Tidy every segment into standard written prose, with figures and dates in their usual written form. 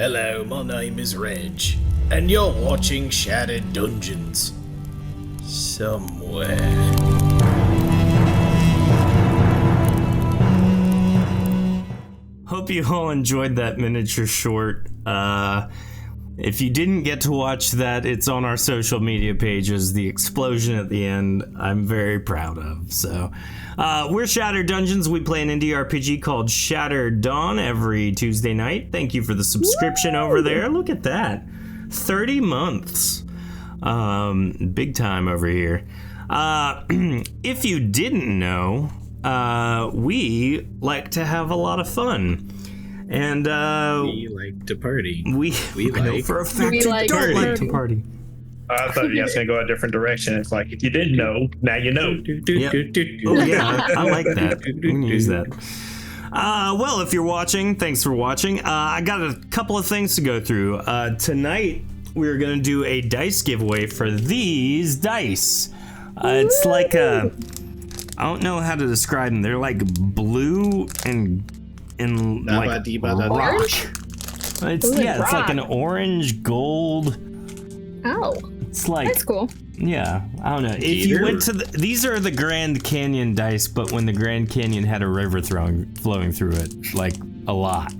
Hello, my name is Reg, and you're watching Shattered Dungeons. Somewhere. Hope you all enjoyed that miniature short. If you didn't get to watch that, it's on our social media pages. The explosion at the end, I'm very proud of. So, we're Shattered Dungeons. We play an indie RPG called Shattered Dawn every Tuesday night. Thank you for the subscription over there. Look at that. 30 months. Big time over here. If you didn't know, we like to have a lot of fun. And we like to party. We know for a fact we don't like to party. I thought you guys were going to go a different direction. It's like, if you didn't know, now you know. Yep. Oh, yeah, I like that. We can use that. Well, if you're watching, thanks for watching. I got a couple of things to go through. Tonight, we're going to do a dice giveaway for these dice. It's like I don't know how to describe them. They're like blue and like rock. It's like an orange gold. Oh, it's like that's cool. Yeah, I don't know. If you went to these are the Grand Canyon dice, but when the Grand Canyon had a river flowing through it, like a lot.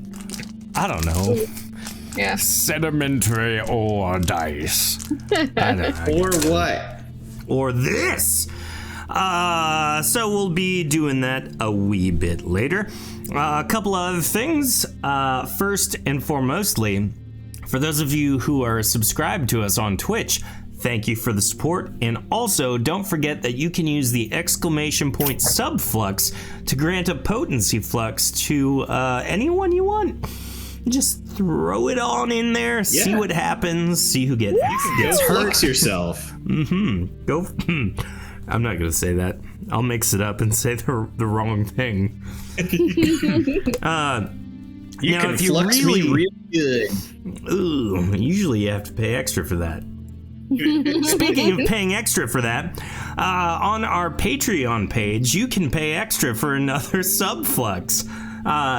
I don't know. Yeah. Sedimentary ore dice. Or what? Or this. So we'll be doing that a wee bit later. A couple of other things. First and foremostly, for those of you who are subscribed to us on Twitch, thank you for the support. And also, don't forget that you can use the exclamation point subflux to grant a potency flux to anyone you want. Just throw it on in there, see what happens, see who gets hurt. Flux yourself. Go. I'm not gonna say that. I'll mix it up and say the wrong thing. You can flux me really good. Ooh, usually you have to pay extra for that. Speaking of paying extra for that, on our Patreon page, you can pay extra for another subflux.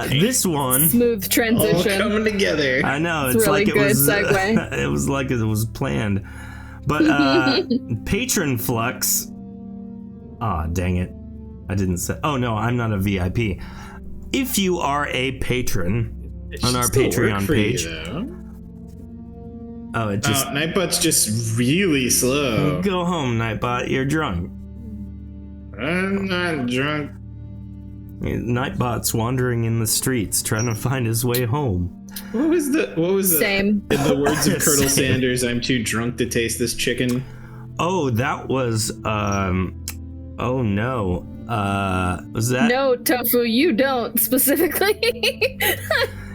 This one, smooth transition, all coming together. I know it's really like it good was. segue. It was like it was planned, but patron flux. Ah, dang it! I didn't say. Oh no, I'm not a VIP. If you are a patron on our Patreon page, it just Nightbot's just really slow. Go home, Nightbot. You're drunk. I'm not drunk. Nightbot's wandering in the streets trying to find his way home. What was the same? In the words of Colonel Sanders, I'm too drunk to taste this chicken. Oh, that was oh no. Was that? No, Tofu, you don't specifically.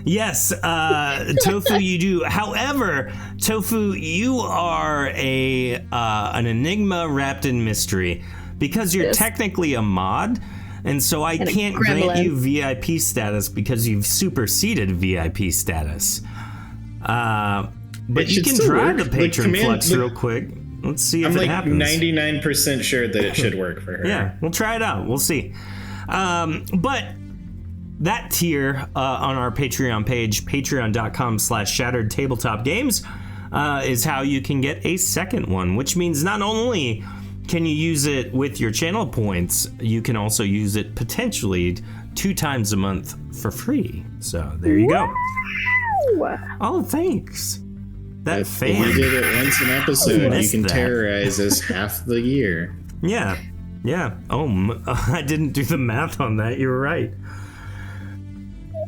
Yes, Tofu, you do. However, Tofu, you are an enigma wrapped in mystery because you're technically a mod, and so I can't grant you VIP status because you've superseded VIP status. But you can try the patron flux real quick. Let's see if it happens. I'm like 99% sure that it should work for her. Yeah, we'll try it out. We'll see. But that tier on our Patreon page, patreon.com/shattered tabletop games, is how you can get a second one, which means not only can you use it with your channel points, you can also use it potentially 2 times a month for free. So there you go. Wow. Oh, thanks. If you did it once an episode, you can terrorize us half the year. Yeah. Oh, I didn't do the math on that. You were right.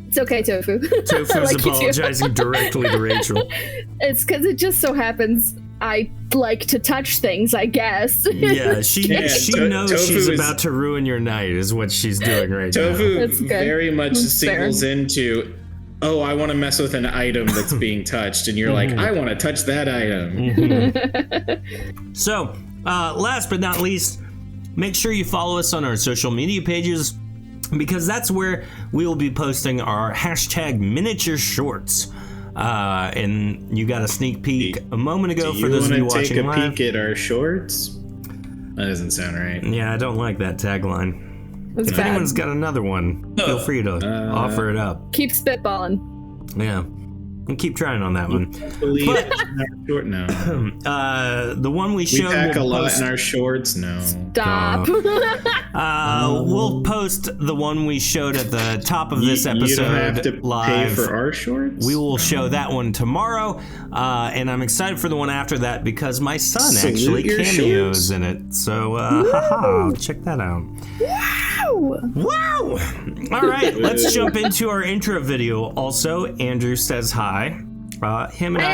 It's okay, Tofu. Tofu's apologizing directly to Rachel. It's because it just so happens I like to touch things, I guess. Yeah, she knows Tofu she's about to ruin your night, is what she's doing right now. Tofu very much singles into, oh, I want to mess with an item that's being touched, and you're like, I want to touch that item. So, last but not least, make sure you follow us on our social media pages, because that's where we will be posting our hashtag miniature shorts. And you got a sneak peek a moment ago for those of you watching live. Do you want to take a peek at our shorts? That doesn't sound right. Yeah, I don't like that tagline. That's if bad. anyone's got another one, feel free to offer it up. Keep spitballing. Yeah. We'll keep trying on that one. Believe it's not short now. The one we We showed. pack a we'll lot post- in our shorts. No. Stop. We'll post the one we showed at the top of this episode You don't have to live. pay for our shorts. We will show that one tomorrow, and I'm excited for the one after that because my son Salute actually your cameos shorts. in it. So, haha, check that out. Wow! All right, let's jump into our intro video. Also, Andrew says hi. Him and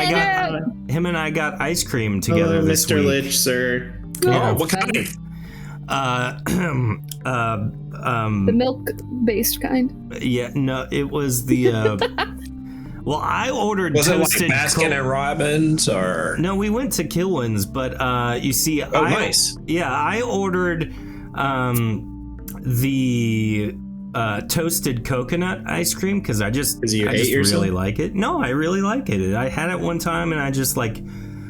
I got ice cream together Hello, this Mr. week. Lich, sir. Yeah. Oh, what kind of? The milk-based kind. Yeah, no, it was the. Well, I ordered Was it like toasted. Baskin and Robbins or? No, we went to Kilwin's, but you see, Nice. Yeah, I ordered the toasted coconut ice cream because I just really like it. No, I really like it. I had it one time and I just I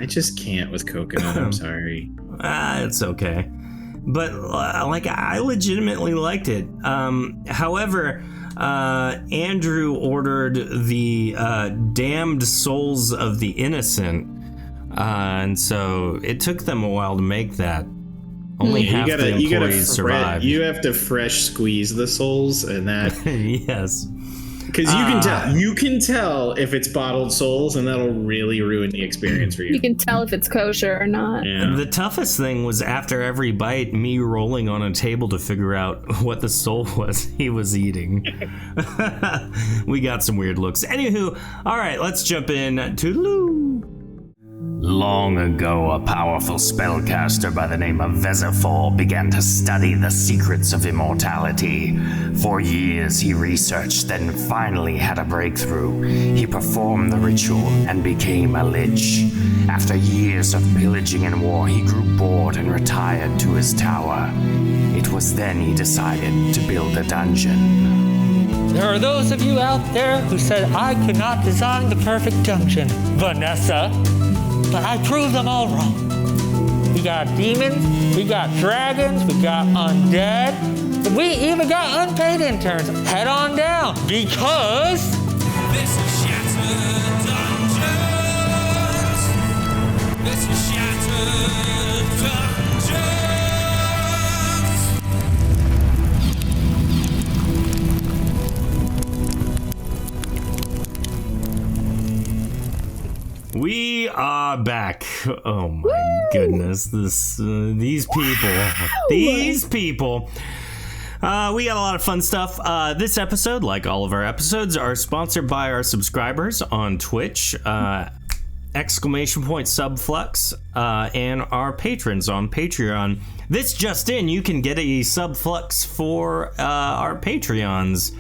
just can't with coconut. I'm sorry. it's okay. But I legitimately liked it. However, Andrew ordered the Damned Souls of the Innocent, and so it took them a while to make that. Only half the employees survived. You have to fresh squeeze the souls, and that Yes. because you can tell if it's bottled souls, and that'll really ruin the experience for you. You can tell if it's kosher or not. Yeah. The toughest thing was after every bite, me rolling on a table to figure out what the soul was he was eating. We got some weird looks. Anywho, all right, let's jump in. Toodaloo. Long ago, a powerful spellcaster by the name of Vezifor began to study the secrets of immortality. For years he researched, then finally had a breakthrough. He performed the ritual and became a lich. After years of pillaging and war, he grew bored and retired to his tower. It was then he decided to build a dungeon. There are those of you out there who said I could not design the perfect dungeon, Vanessa. But I proved them all wrong. We got demons, we got dragons, we got undead, we even got unpaid interns. Head on down, because This is Shattered Dungeons. This is Shattered Dungeons. We are back. Oh my goodness, these people. We got a lot of fun stuff. This episode, like all of our episodes, are sponsored by our subscribers on Twitch, ! Subflux, and our patrons on Patreon. This just in, you can get a Subflux for our Patreons. !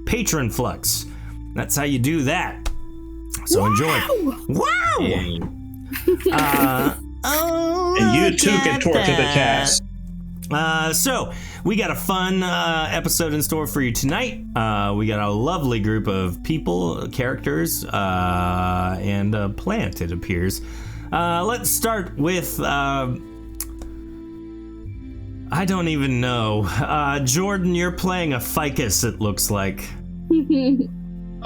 Patronflux. That's how you do that. So enjoy. Wow! And you too can torture the cast. So we got a fun episode in store for you tonight. We got a lovely group of people, characters, and a plant, it appears. Let's start with I don't even know. Jordan, you're playing a ficus, it looks like.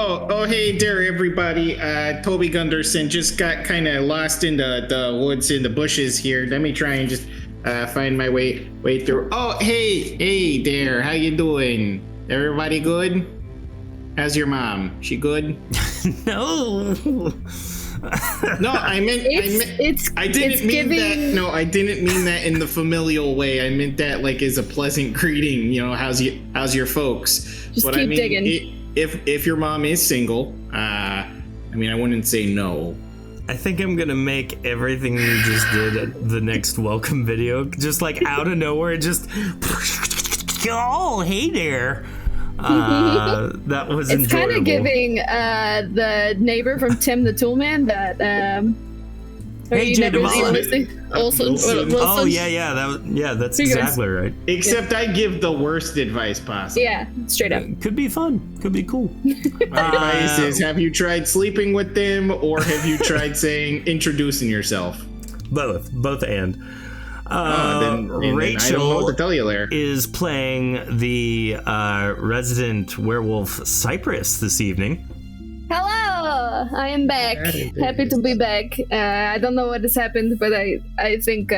Oh, hey there, everybody. Toby Gunderson just got kind of lost in the woods, in the bushes here. Let me try and just find my way through. Oh, hey there. How you doing? Everybody good? How's your mom? She good? No. No, I didn't mean that in the familial way. I meant that like as a pleasant greeting. You know, how's your folks? Just but keep I mean, digging. If your mom is single, I wouldn't say no. I think I'm gonna make everything you just did the next welcome video, just like out of nowhere, just oh hey there. That was It's kind enjoyable. of giving the neighbor from Tim the Toolman that Hey, Jay Devon. Wilson. Oh yeah, that's Figures. exactly right. Except I give the worst advice possible. Yeah, straight up. Could be fun. Could be cool. My advice is: have you tried sleeping with them, or have you tried introducing yourself? Both and. Then I don't know Rachel what to tell you there. is playing the resident werewolf Cypress this evening. Hello! I am back. Happy to be back. I don't know what has happened, but I think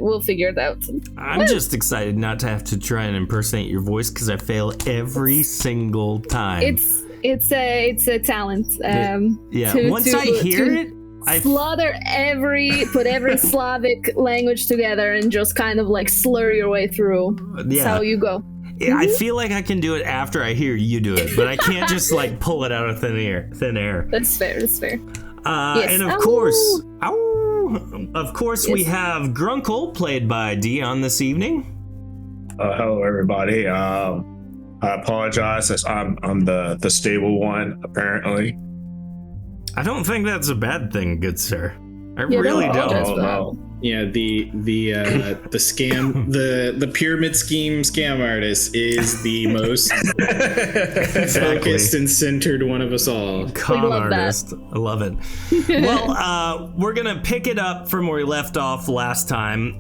we'll figure it out. I'm just excited not to have to try and impersonate your voice because I fail every single time. It's a talent. Once I hear it, I put every Slavic language together and just kind of like slur your way through. That's how you go. I feel like I can do it after I hear you do it, but I can't just like pull it out of thin air. That's fair. Yes. And of course, we have Grunkle, played by Dion this evening. Hello, everybody. I apologize. I'm the stable one, apparently. I don't think that's a bad thing, good sir. I really don't. No. Yeah, the scam, the pyramid scheme scam artist is the most focused and centered one of us all. Con artist. I love it. Well, we're going to pick it up from where we left off last time.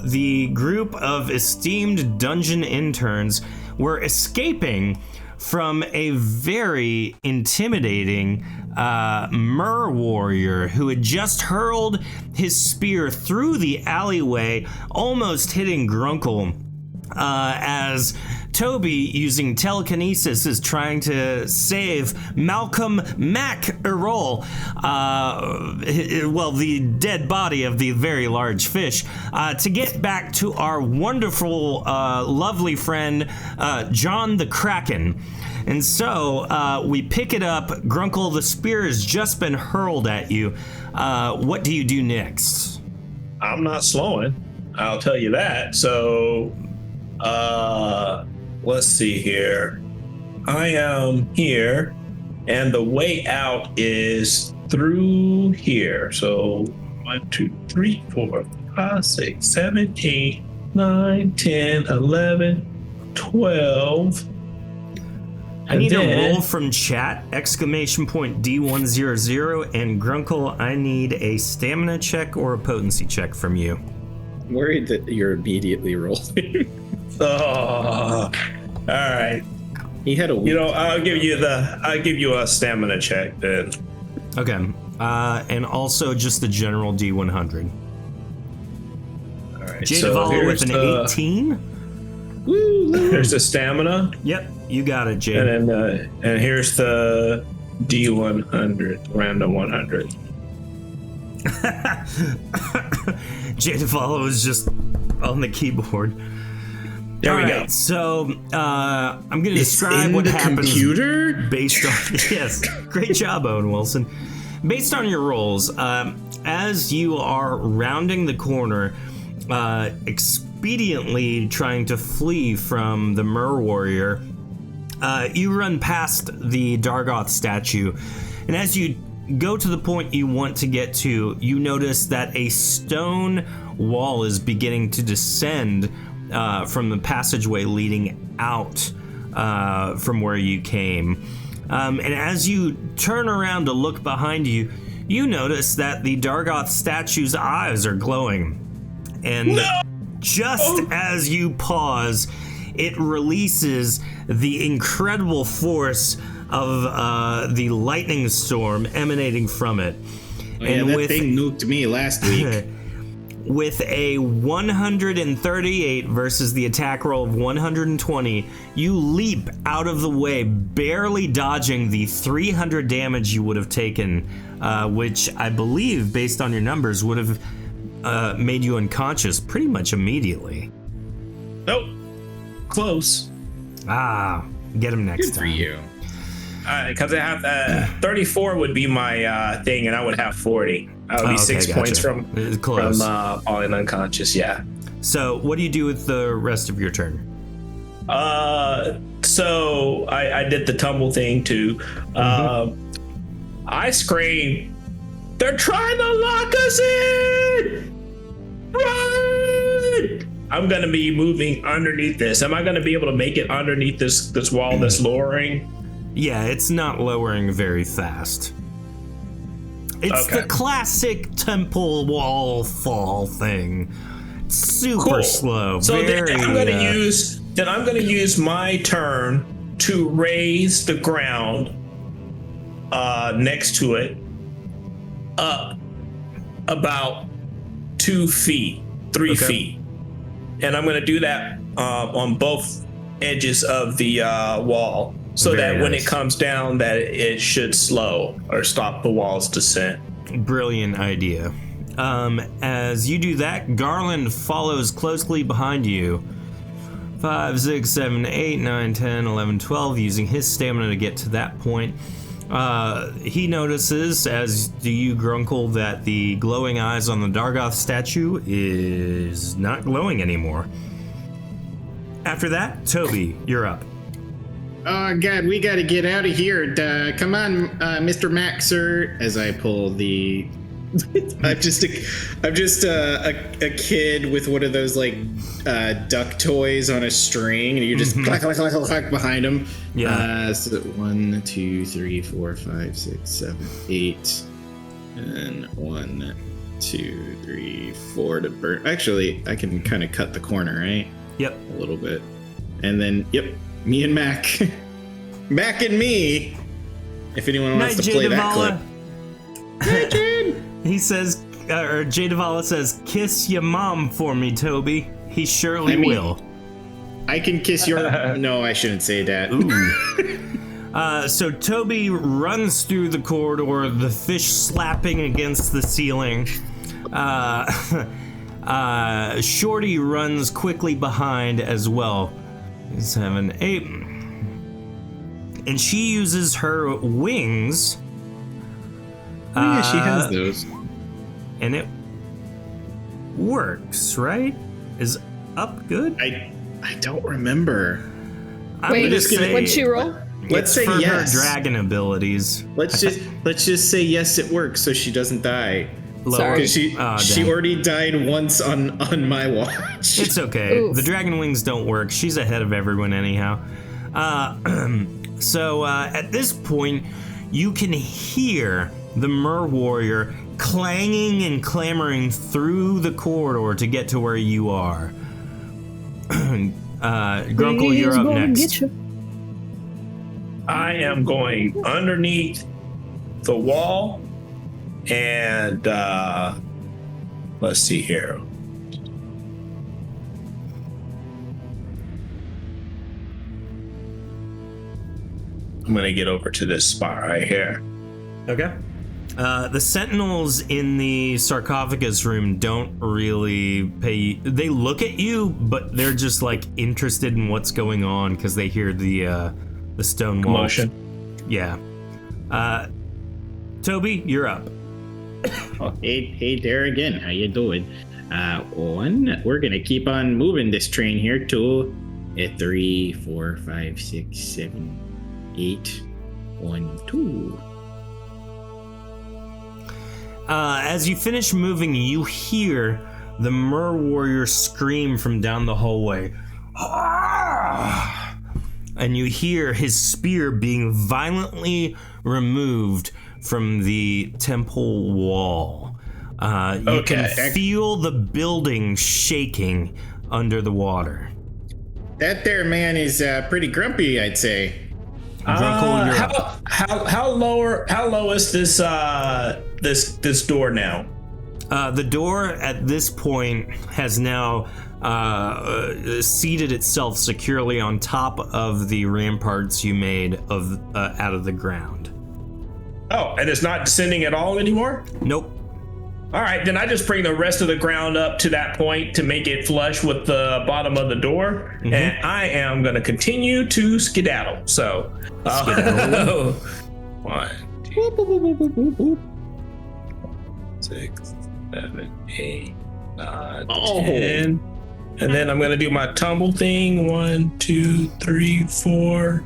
The group of esteemed dungeon interns were escaping from a very intimidating Mer-warrior who had just hurled his spear through the alleyway, almost hitting Grunkle, as Toby, using telekinesis, is trying to save Mack Erall, the dead body of the very large fish, to get back to our wonderful, lovely friend, John the Kraken. And so we pick it up. Grunkle, the spear has just been hurled at you. What do you do next? I'm not slowing. I'll tell you that. So, let's see here. I am here, and the way out is through here. So 1, 2, 3, 4, 5, 6, 7, 8, 9, 10, 11, 12. I need a roll from chat, !D100, and Grunkle, I need a stamina check or a potency check from you. I'm worried that you're immediately rolling. All right. He had a week. I'll give you a stamina check then. Okay. And also just the general D100. All right. Jadavala with an 18. Woo, here's the stamina. Yep, you got it, Jade. And then and here's the D100, random 100. Jadavala was just on the keyboard. There we go. So I'm going to describe what happens computer based on yes. Great job, Owen Wilson. Based on your rolls, as you are rounding the corner, expediently trying to flee from the Mer-warrior, you run past the Dargoth statue, and as you go to the point you want to get to, you notice that a stone wall is beginning to descend from the passageway leading out from where you came. And as you turn around to look behind you, you notice that the Dargoth statue's eyes are glowing. And just as you pause, it releases the incredible force of the lightning storm emanating from it. And that thing nuked me last week. With a 138 versus the attack roll of 120, you leap out of the way, barely dodging the 300 damage you would have taken, which I believe, based on your numbers, would have made you unconscious pretty much immediately. Nope. Close. Get him next time. For you. Because I have 34 would be my thing, and I would have 40. That would be 6 points from falling unconscious. Yeah. So, what do you do with the rest of your turn? So I did the tumble thing too. I scream, "They're trying to lock us in! Run!" I'm gonna be moving underneath this. Am I gonna be able to make it underneath this wall that's lowering? Yeah, it's not lowering very fast. It's the classic temple wall fall thing. Super slow. So very, I'm gonna use my turn to raise the ground next to it up about 2 feet, 3 feet. And I'm going to do that on both edges of the wall so Very that when nice. it comes down that it should slow or stop the wall's descent. Brilliant idea. As you do that, Garland follows closely behind you. 5, 6, 7, 8, 9, 10, 11, 12, using his stamina to get to that point. He notices, as do you, Grunkle, that the glowing eyes on the Dargoth statue is not glowing anymore. After that, Toby, you're up. Oh God, we gotta get out of here. Come on, Mr. Mack, sir. As I pull the, I'm just a kid with one of those like duck toys on a string, and you just clack, clack, clack, clack behind him. Yeah. So 1, 2, 3, 4, 5, 6, 7, 8, and 1, 2, 3, 4 to burn. Actually, I can kind of cut the corner, right? Yep. A little bit, and then me and Mac, Mac and me. If anyone wants to play that clip. Hey, Jade. He says, or Jay Davala says, "Kiss your mom for me, Toby. He surely will." I can kiss your. No, I shouldn't say that. Ooh. So Toby runs through the corridor, the fish slapping against the ceiling. Shorty runs quickly behind as well. 7, 8. And she uses her wings. Oh, yeah, she has those. And it works, right? Is up good? I don't remember. I'm Wait, gonna say what'd she roll? Let's say for yes. her dragon abilities. Let's just say yes, it works, so she doesn't die. Lower. Sorry. Because she Dang. already died once on my watch. It's okay. Oof. The dragon wings don't work. She's ahead of everyone anyhow. So at this point, you can hear the Mer-warrior clanging and clamoring through the corridor to get to where you are. Grunkle, He's you're up gonna next. get you. I am going underneath the wall and let's see here. I'm gonna get over to this spot right here. Okay. The sentinels in the sarcophagus room don't really pay. They look at you, but they're just like interested in what's going on because they hear the stone walls. Commotion. Yeah. Toby, you're up. Oh, hey there again. How you doing? We're gonna keep on moving this train here to 3, 4, 5, 6, 7, 8, 1, 2. As you finish moving, you hear the Mer-warrior scream from down the hallway. And you hear his spear being violently removed from the temple wall. You can feel the building shaking under the water. That there man is pretty grumpy, I'd say. Grunkle, you're up. How low is this this door now? The door at this point has now seated itself securely on top of the ramparts you made out of the ground. Oh, and it's not descending at all anymore? Nope. All right, then I just bring the rest of the ground up to that point to make it flush with the bottom of the door, and I am going to continue to skedaddle. So, 1, 2, 6, 7, 8, 9, 10. And then I'm going to do my tumble thing. 1, 2, 3, 4.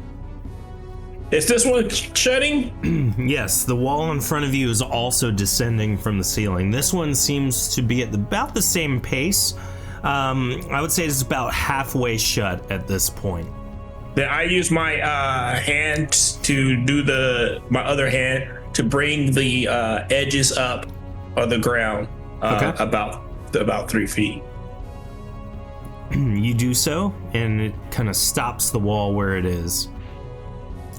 Is this one shutting? Yes, the wall in front of you is also descending from the ceiling. This one seems to be at about the same pace. I would say it's about halfway shut at this point. Then I use my hand to do my other hand to bring the edges up on the ground about 3 feet. You do so, and it kind of stops the wall where it is.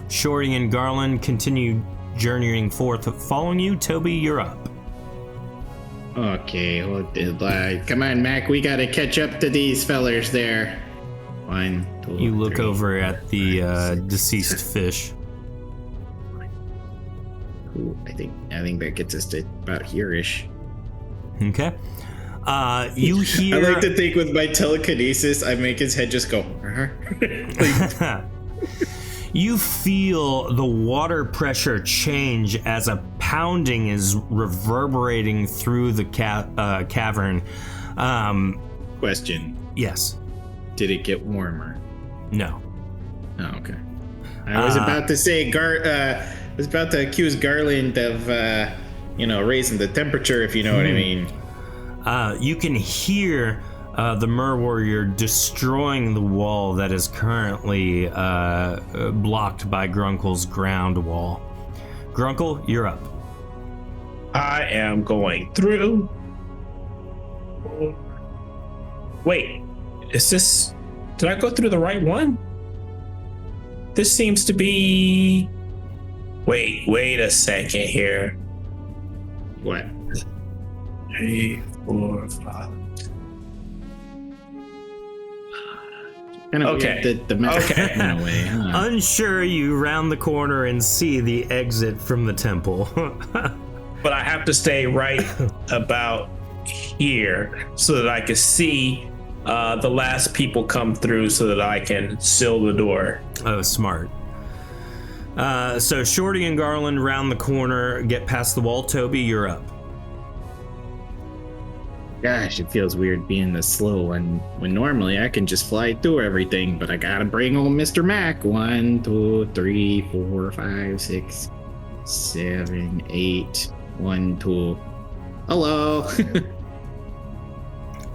Shorty and Garland continue journeying forth following you. Toby, you're up. Okay, well, come on, Mac. We gotta catch up to these fellers there. 1, 2, You look 3, over at the 5, 6, deceased 7. fish. Ooh, I think that gets us to about here-ish. Okay. You hear. I like to think with my telekinesis, I make his head just go. You feel the water pressure change as a pounding is reverberating through the cavern. Question: Yes. did it get warmer? No. Oh, okay. I was about to say, I was about to accuse Garland of, raising the temperature, if you know what I mean. You can hear the Mer-warrior destroying the wall that is currently blocked by Grunkle's ground wall. Grunkle, you're up. I am going through. Wait, is this? Did I go through the right one? This seems to be. Wait a second here. What? 3, 4, 5. Kind of Okay. weird the map Okay. in a way. Huh? Unsure, you round the corner and see the exit from the temple. But I have to stay right about here so that I can see the last people come through so that I can seal the door. Oh, smart. So Shorty and Garland round the corner, get past the wall. Toby, you're up. Gosh, it feels weird being this slow when normally I can just fly through everything, but I gotta bring old Mr. Mac. 1, 2, 3, 4, 5, 6, 7, 8. 1, 2. Hello.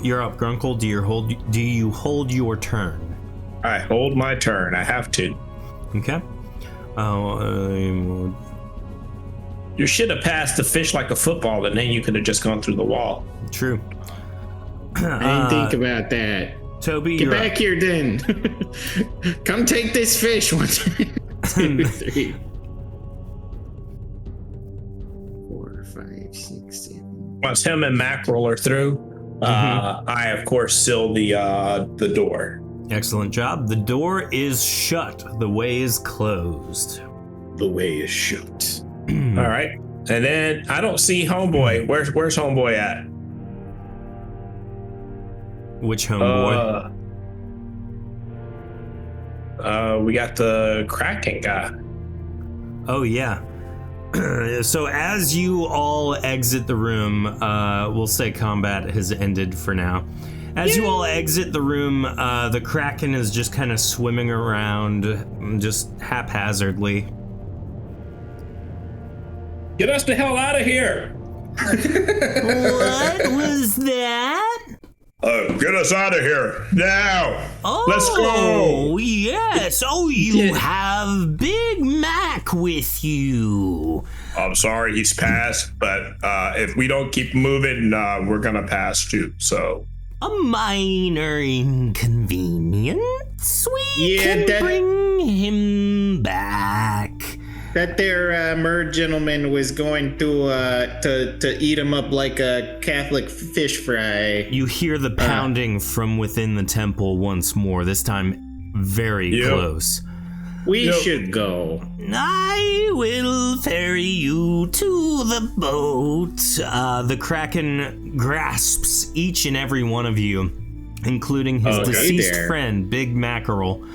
You're up, Grunkle. Do you hold your turn? I hold my turn. I have to. Okay. You should have passed the fish like a football, and then you could have just gone through the wall. True. I didn't think about that. Toby, Get you're back up. here, then. Come take this fish. 1, 2, 3. 4, 5, 6, 7. Once him and Mack Erall are through, I of course seal the door. Excellent job. The door is shut. The way is closed. The way is shut. All right, and then I don't see Homeboy. Where's Homeboy at? Which homeboy? We got the Kraken guy. Oh, yeah. So as you all exit the room, we'll say combat has ended for now. As you all exit the room, the Kraken is just kind of swimming around, just haphazardly. Get us the hell out of here! What was that? Get us out of here now! Oh, Let's go! Yes. Oh, you have Big Mac with you. I'm sorry he's passed, but if we don't keep moving, we're gonna pass too. So A minor inconvenience. We Yeah, can bring him back. That there mer gentleman was going to eat him up like a Catholic fish fry. You hear the pounding from within the temple once more, this time very close. We should go. I will ferry you to the boat. The Kraken grasps each and every one of you, including his deceased friend, Big Mack Erall,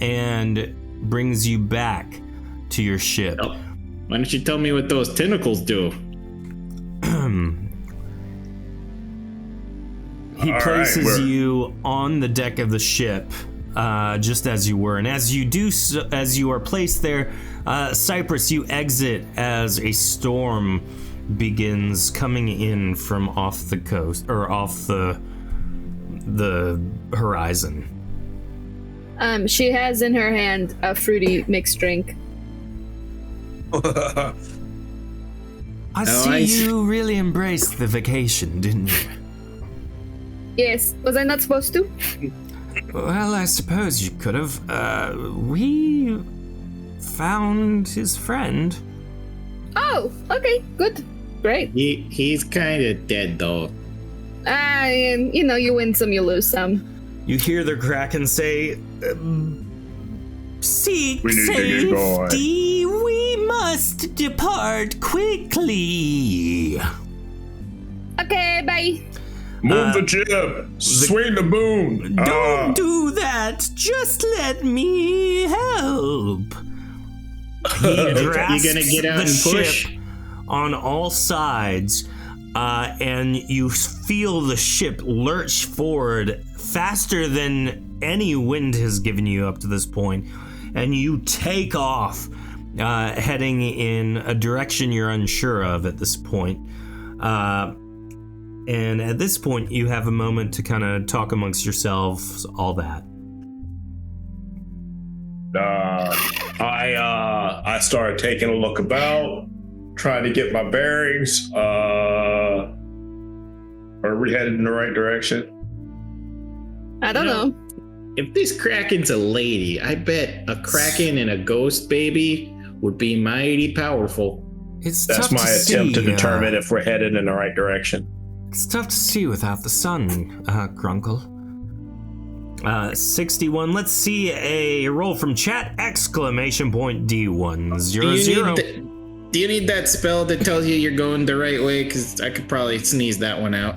and brings you back to your ship. Oh. Why don't you tell me what those tentacles do? He places you on the deck of the ship, just as you were, and as you do, as you are placed there, Cypress, you exit as a storm begins coming in from off the coast or off the horizon. She has in her hand a fruity mixed drink. I see you really embraced the vacation, didn't you? Yes. Was I not supposed to? Well, I suppose you could have. We found his friend. Oh, okay, good. Great. He's kind of dead, though. And, you win some, you lose some. You hear the Kraken say, "Seek We need to get going." safety. We must depart quickly." Okay, bye. Move the jib. Swing the boom. Don't do that. Just let me help. He grasps You gonna get out the and push? ship on all sides, and you feel the ship lurch forward faster than any wind has given you up to this point, and you take off, heading in a direction you're unsure of at this point. And at this point, you have a moment to kind of talk amongst yourselves, all that. I started taking a look about, trying to get my bearings. Are we headed in the right direction? I don't know. If this Kraken's a lady, I bet a Kraken and a ghost baby would be mighty powerful. It's That's tough my to attempt to see, determine if we're headed in the right direction. It's tough to see without the sun, Grunkle. 61. Let's see a roll from chat! Exclamation point D1 0 0. Do you need that spell that tells you you're going the right way? Because I could probably sneeze that one out.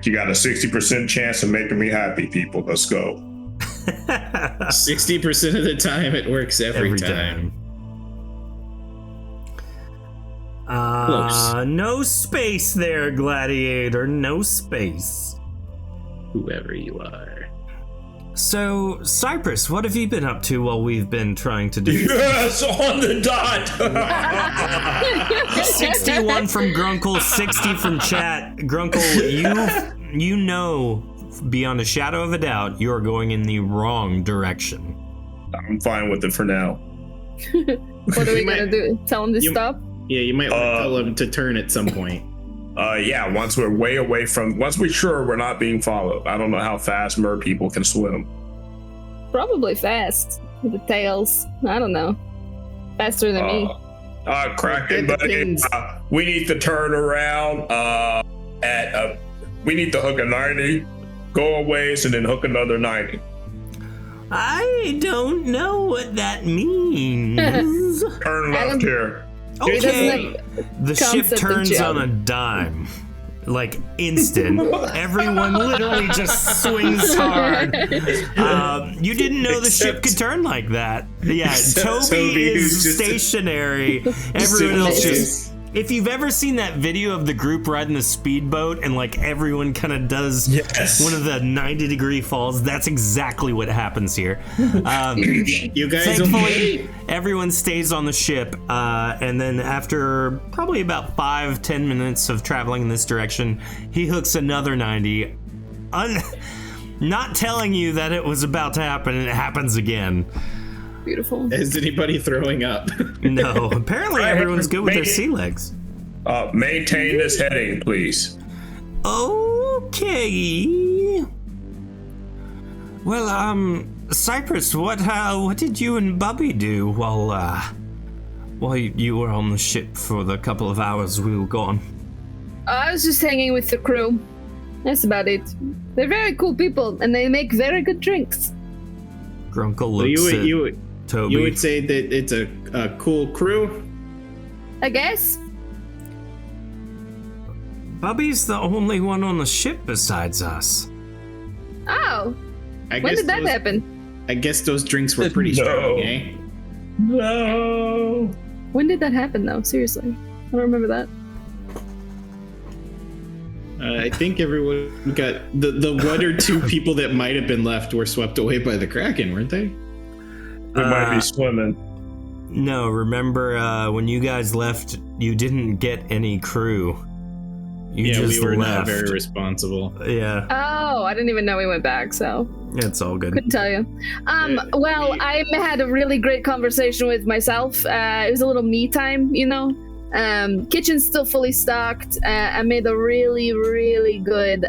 You got a 60% chance of making me happy, people. Let's go. 60% of the time, it works every time. Close. No space there, Gladiator. No space. Whoever you are. So, Cypress, what have you been up to while we've been trying to do? Yes, on the dot. 61 from Grunkle, 60 from chat. Grunkle, you know, beyond a shadow of a doubt, you are going in the wrong direction. I'm fine with it for now. What are we gonna do? Tell him to stop? Yeah, you might want to tell him to turn at some point. Yeah, once we're way away from, once we're sure we're not being followed. I don't know how fast mer people can swim. Probably fast. With the tails. I don't know. Faster than me. Kraken, buddy. We need to turn around we need to hook a 90, go a ways, and then hook another 90. I don't know what that means. Turn left here. Okay. The ship concept of turns jump. on a dime. Like instant. Everyone literally just swings hard. You didn't know the ship could turn like that. Yeah, Toby is stationary. Everyone else just... If you've ever seen that video of the group riding the speedboat and like everyone kind of does one of the 90-degree falls, that's exactly what happens here. You guys Thankfully, everyone stays on the ship, and then after probably about 5-10 minutes of traveling in this direction, he hooks another 90, not telling you that it was about to happen, and it happens again. Beautiful. Is anybody throwing up? No, apparently everyone's good with their sea legs. Maintain this heading, please. Okay. Well, Cypress, what did you and Bubby do while you were on the ship for the couple of hours we were gone? I was just hanging with the crew. That's about it. They're very cool people, and they make very good drinks. Grunkle looks at Toby. You would say that it's a cool crew? I guess. Bubby's the only one on the ship besides us. Oh. When did that happen? I guess those drinks were pretty strong, eh? No. When did that happen, though? Seriously. I don't remember that. I think everyone got... The one or two people that might have been left were swept away by the Kraken, weren't they? We might be swimming. No, remember when you guys left, you didn't get any crew. You just we were left. not very responsible. Yeah. Oh, I didn't even know we went back, so It's all good. couldn't tell you. Well, I had a really great conversation with myself. It was a little me time, you know. Kitchen's still fully stocked. I made a really, really good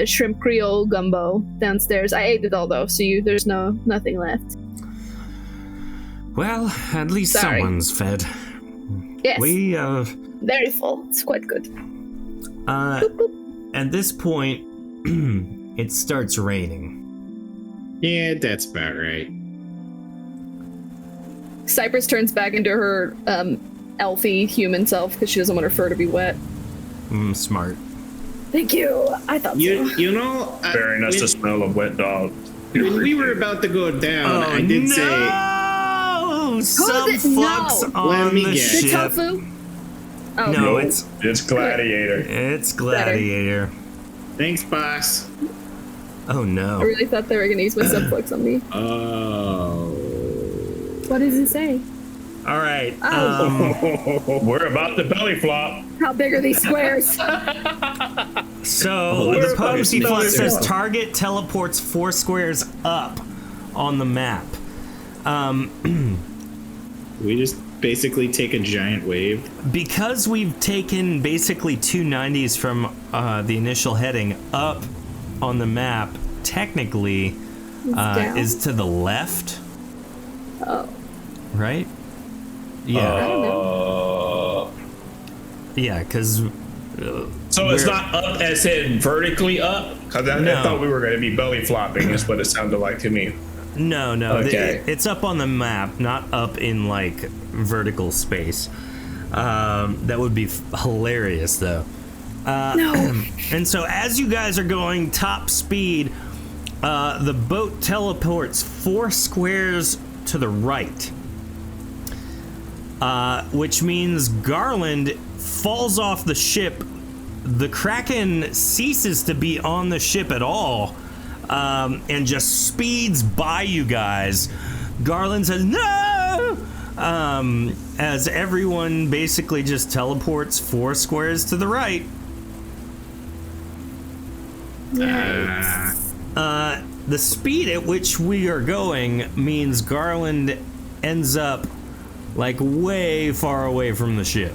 shrimp Creole gumbo downstairs. I ate it all though, so there's nothing left. Well, at least Sorry. someone's fed. Yes. We, Very full. It's quite good. at this point, it starts raining. Yeah, that's about right. Cypress turns back into her elfy human self because she doesn't want her fur to be wet. Smart. Thank you. I thought You know, Very nice to smell of wet dog. when we were about to go down, I did say, Some fucks on Let me the guess. The ship. tofu? Oh, No, It's Gladiator. it's Gladiator. "Thanks, boss." Oh I no. really thought they were going to use my subflex on me. Oh. What does it say? All right. Oh. We're about to belly flop. How big are these squares? So We're the about to potency smell font it says out. target teleports 4 squares up on the map. We just basically take a giant wave. Because we've taken basically 290s from the initial heading up on the map, technically down. is to the left, Oh. right? Yeah, I don't know. yeah, because So it's not up as in vertically up? Because I No. thought we were going to be belly flopping, is what it sounded like to me. no, Okay. it's up on the map, not up in like vertical space. That would be hilarious, though. No. And so as you guys are going top speed, the boat teleports 4 squares to the right, which means Garland falls off the ship. The Kraken ceases to be on the ship at all, and just speeds by you guys. Garland says, "No!" As everyone basically just teleports 4 squares to the right. Nice. The speed at which we are going means Garland ends up like way far away from the ship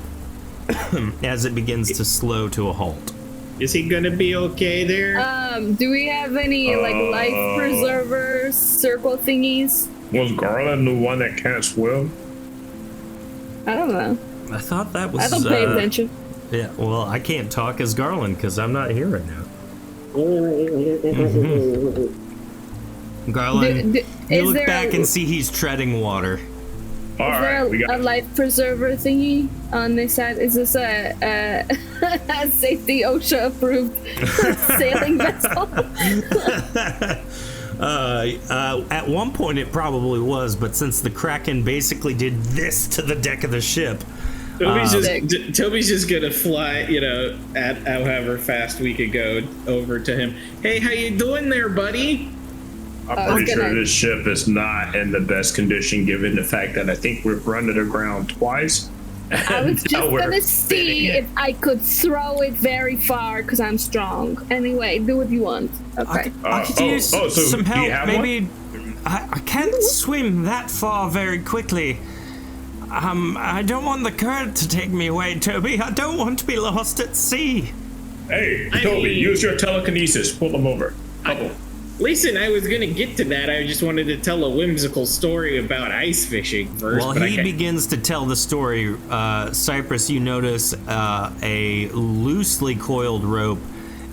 as it begins to slow to a halt. Is he gonna be okay there? Do we have any like life preserver circle thingies? Was Garland the one that can't swim? I don't know. I thought that was. I don't pay attention. Yeah, well, I can't talk as Garland because I'm not here right now. Garland, you Is look there back a, and see he's treading water. All is there right, we a got life preserver thingy on this side? Is this a safety OSHA approved sailing vessel? At one point it probably was, but since the Kraken basically did this to the deck of the ship, Toby's just gonna fly, at however fast we could go over to him. Hey, how you doing there, buddy? I'm pretty sure this ship is not in the best condition given the fact that I think we've run to the ground twice. I was just gonna see if I could throw it very far because I'm strong. Anyway, do what you want. Okay. I could use so some do you help. have Maybe I can't swim that far very quickly. I don't want the current to take me away, Toby. I don't want to be lost at sea. Hey, Toby, use your telekinesis. Pull them over. Couple. Listen, I was gonna get to that. I just wanted to tell a whimsical story about ice fishing first. While but he begins to tell the story, Cypress, you notice a loosely coiled rope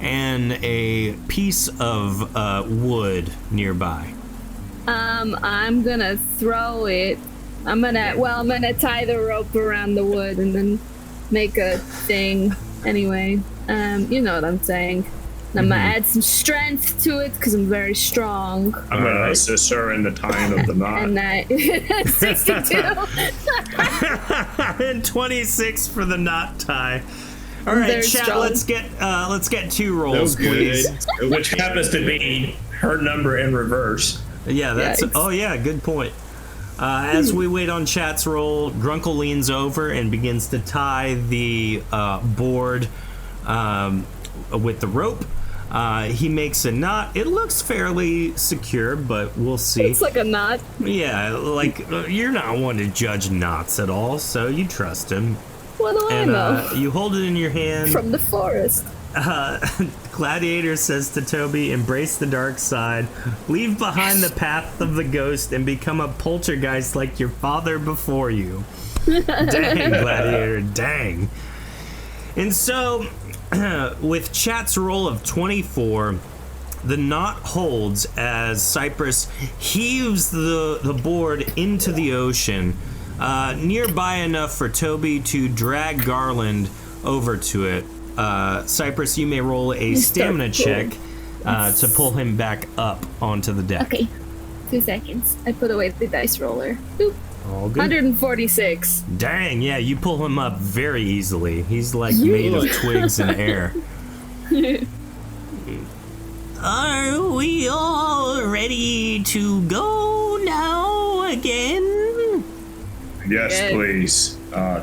and a piece of wood nearby. I'm gonna throw it. I'm gonna tie the rope around the wood and then make a thing. Anyway, you know what I'm saying. I'm gonna add some strength to it because I'm very strong. I'm going to assist her in the tying of the knot. And 62. And 26 for the knot tie. All right, Very chat. strong. Let's get 2 rolls, please. Which happens to be her number in reverse. Yeah, that's. Yikes. Oh yeah, good point. As we wait on chat's roll, Grunkle leans over and begins to tie the board with the rope. He makes a knot. It looks fairly secure, but we'll see. It's like a knot. Yeah, like you're not one to judge knots at all, so you trust him. What do I know? You hold it in your hand. From the forest. Gladiator says to Toby, embrace the dark side, leave behind the path of the ghost, and become a poltergeist like your father before you. Dang, Gladiator, dang. And so, with Chat's roll of 24, the knot holds as Cypress heaves the board into the ocean, nearby enough for Toby to drag Garland over to it. Cypress, you may roll a stamina check to pull him back up onto the deck. Okay. 2 seconds. I put away the dice roller. Boop. All good. 146. Dang, yeah, you pull him up very easily. He's like made of twigs and air. Are we all ready to go now again? Yes, Good. please,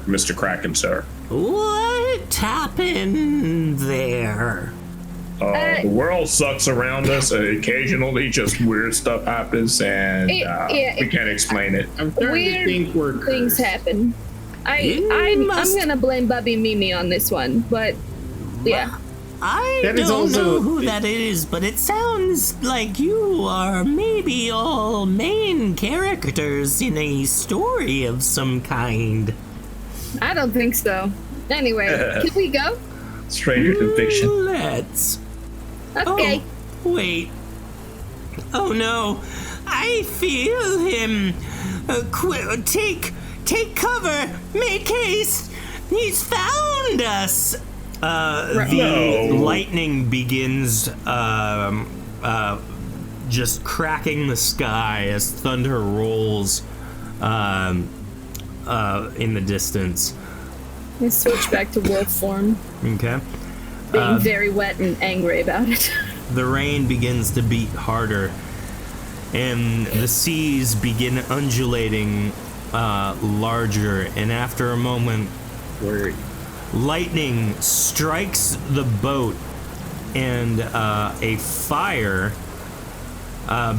Mr. Kraken, sir. What happened there? The world sucks around us. Occasionally, just weird stuff happens, and we can't explain it. I'm starting Weird to think we're things cursed. happen. I'm gonna blame Bubby Mimi on this one, but yeah. I That is don't also- know who that is, but it sounds like you are maybe all main characters in a story of some kind. I don't think so. Anyway, can we go? Stranger than fiction. Let's. Okay. Oh, wait. Oh no. I feel him. Take cover. Make haste. He's found us. The No. lightning begins just cracking the sky as thunder rolls in the distance. We switch back to wolf form, Okay. being very wet and angry about it. The rain begins to beat harder, and the seas begin undulating larger, and after a moment, lightning strikes the boat, and a fire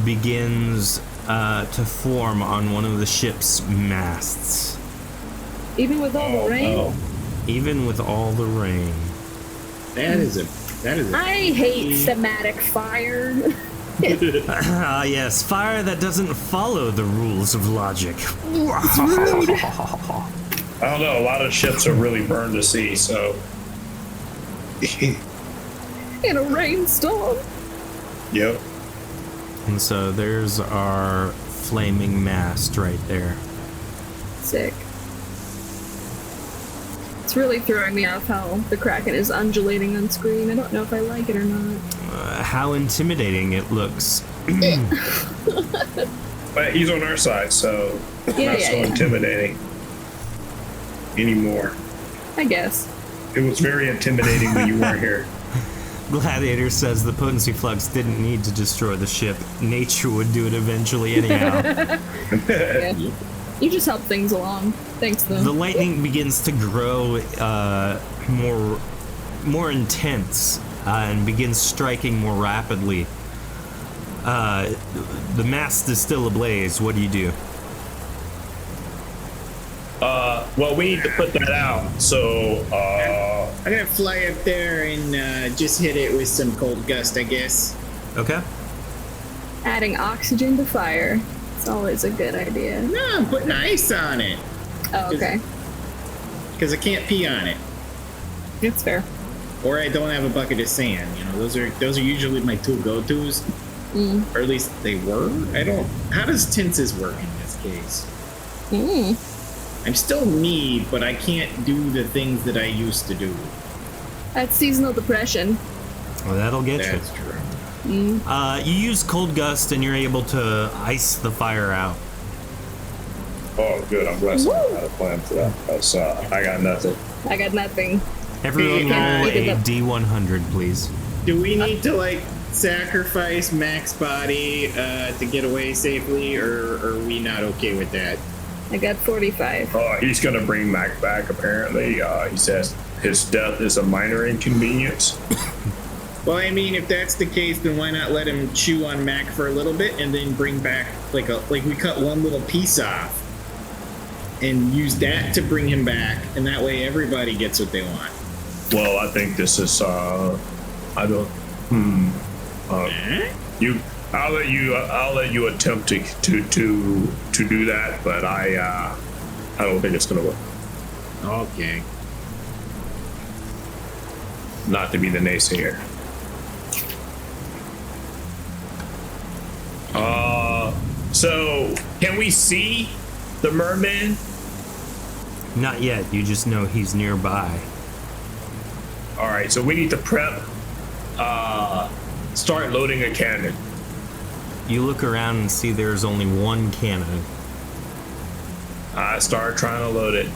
begins to form on one of the ship's masts, Even with all the rain. Oh, even with all the rain. That is a. I hate thematic fire. Ah, yes, fire that doesn't follow the rules of logic. I don't know. A lot of ships are really burned to sea, so. In a rainstorm. Yep. And so there's our flaming mast right there. Sick. It's really throwing me off how the Kraken is undulating on screen. I don't know if I like it or not. How intimidating it looks. But he's on our side, so Yeah, not yeah, so yeah. intimidating anymore. I guess. It was very intimidating when you weren't here. Gladiator says the potency flux didn't need to destroy the ship. Nature would do it eventually anyhow. Yeah. You just help things along. Thanks, though. The lightning begins to grow more intense and begins striking more rapidly. The mast is still ablaze. What do you do? Well, we need to put that out, so I'm gonna fly up there and just hit it with some cold gust, I guess. Okay. Adding oxygen to fire. It's always a good idea. No, I'm putting ice on it Oh, okay. because I can't pee on it, It's fair. or I don't have a bucket of sand. You know, those are usually my two go-tos, or at least they were. I don't. How does tenses work in this case? I'm still me, but I can't do the things that I used to do. That's seasonal depression. Well, that'll get you. That's true. You use cold gust and you're able to ice the fire out. oh, good. I'm glad someone had a plan for that. Because I got nothing. I got nothing. Everyone Yeah, roll I did a that. D100, please. Do we need to like sacrifice Mack's body to get away safely, or are we not okay with that? I got 45. He's gonna bring Mac back. Apparently, he says his death is a minor inconvenience. Well, I mean, if that's the case, then why not let him chew on Mac for a little bit and then bring back like we cut one little piece off. and use that to bring him back, and that way everybody gets what they want. Well, I think this is. I don't. I'll let you attempt to do that, but I don't think it's gonna work. Okay. Not to be the naysayer. So can we see the merman? Not yet. You just know he's nearby. All right, so we need to prep. Start loading a cannon. You look around and see there's only one cannon. I start trying to load it.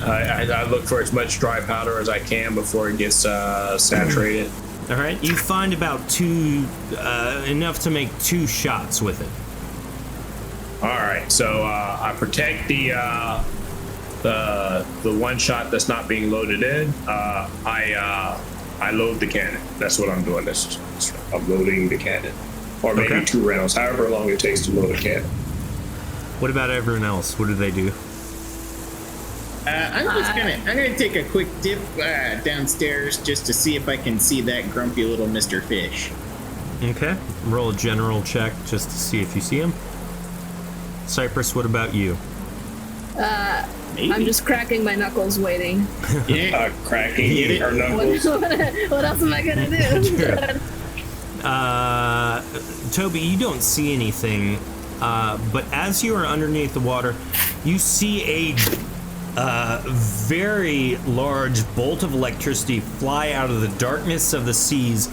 I look for as much dry powder as I can before it gets saturated. All right, you find about two, enough to make 2 shots with it. All right, so I protect the one shot that's not being loaded in. I load the cannon. That's what I'm doing. I'm loading the cannon, or maybe Okay. 2 rounds, however long it takes to load a cannon. What about everyone else? What do they do? I'm gonna take a quick dip downstairs just to see if I can see that grumpy little Mr. Fish. Okay, roll a general check just to see if you see him. Cypress, what about you? Maybe. I'm just cracking my knuckles waiting. Yeah. Cracking our knuckles. What else am I gonna do? Toby, you don't see anything, but as you are underneath the water, you see a very large bolt of electricity fly out of the darkness of the seas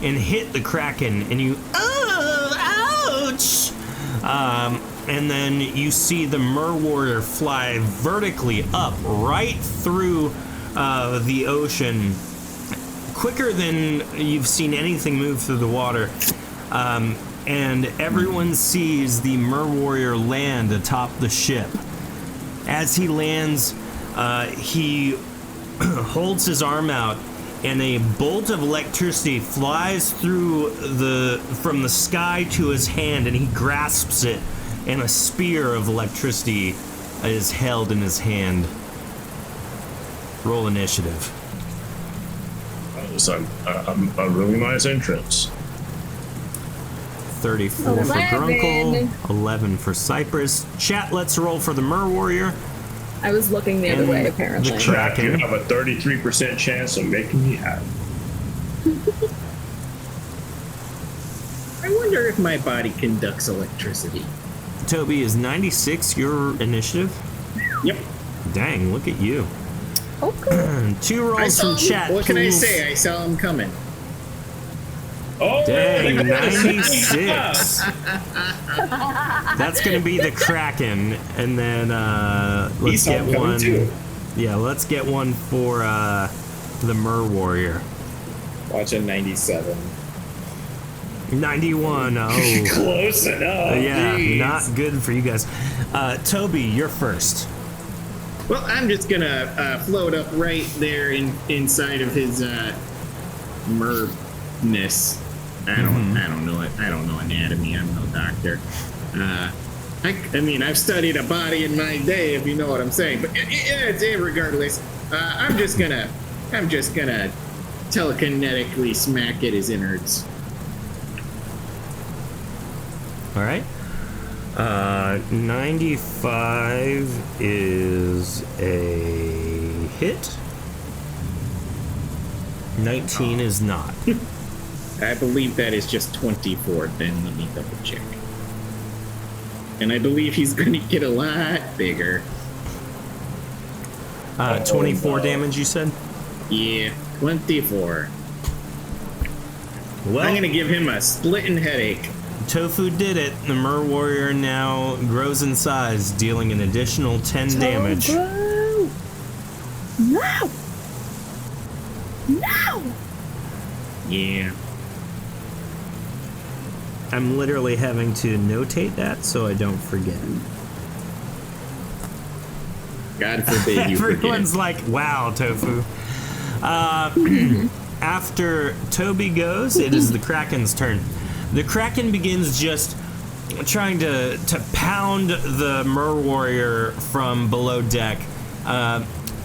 and hit the Kraken, and you, ouch! And then you see the Mer-warrior fly vertically up right through the ocean, quicker than you've seen anything move through the water. And everyone sees the Mer-warrior land atop the ship. As he lands, he holds his arm out, and a bolt of electricity flies through from the sky to his hand, and he grasps it, and a spear of electricity is held in his hand. Roll initiative. It's a really nice entrance. 34 for 11. Grunkle, 11 for Cypress. Chat, let's roll for the Mer-warrior. I was looking the other way, apparently. The You Kraken. have a 33% chance of making me happy. I wonder if my body conducts electricity. Toby, is 96 your initiative? Yep. Dang, look at you. Okay. 2 rolls from chat. What can I please. say? I saw him coming. Oh, Dang, look at this. 96. That's gonna be the Kraken, and then let's He's get homecoming one. too. Yeah, let's get one for the Mer-warrior. Watch a 97. 91. Oh, Close enough. yeah, Jeez. not good for you guys. Toby, you're first. Well, I'm just gonna float up right there inside of his mer-ness. I don't know it. I don't know anatomy. I'm no doctor. I mean, I've studied a body in my day, if you know what I'm saying. But regardless, I'm just gonna telekinetically smack at his innards. All right. 95 is a hit. 19 is not. I believe that is just 24. Then let me double check. And I believe he's going to get a lot bigger. 24 damage, you said? Yeah, 24. Well, I'm going to give him a splitting headache. Tofu did it. The Mer-warrior now grows in size, dealing an additional 10 damage. No! No! No! Yeah. I'm literally having to notate that so I don't forget. God forbid you forget. Everyone's like, wow, Tofu. After Toby goes, it is the Kraken's turn. The Kraken begins just trying to pound the Mer-warrior from below deck.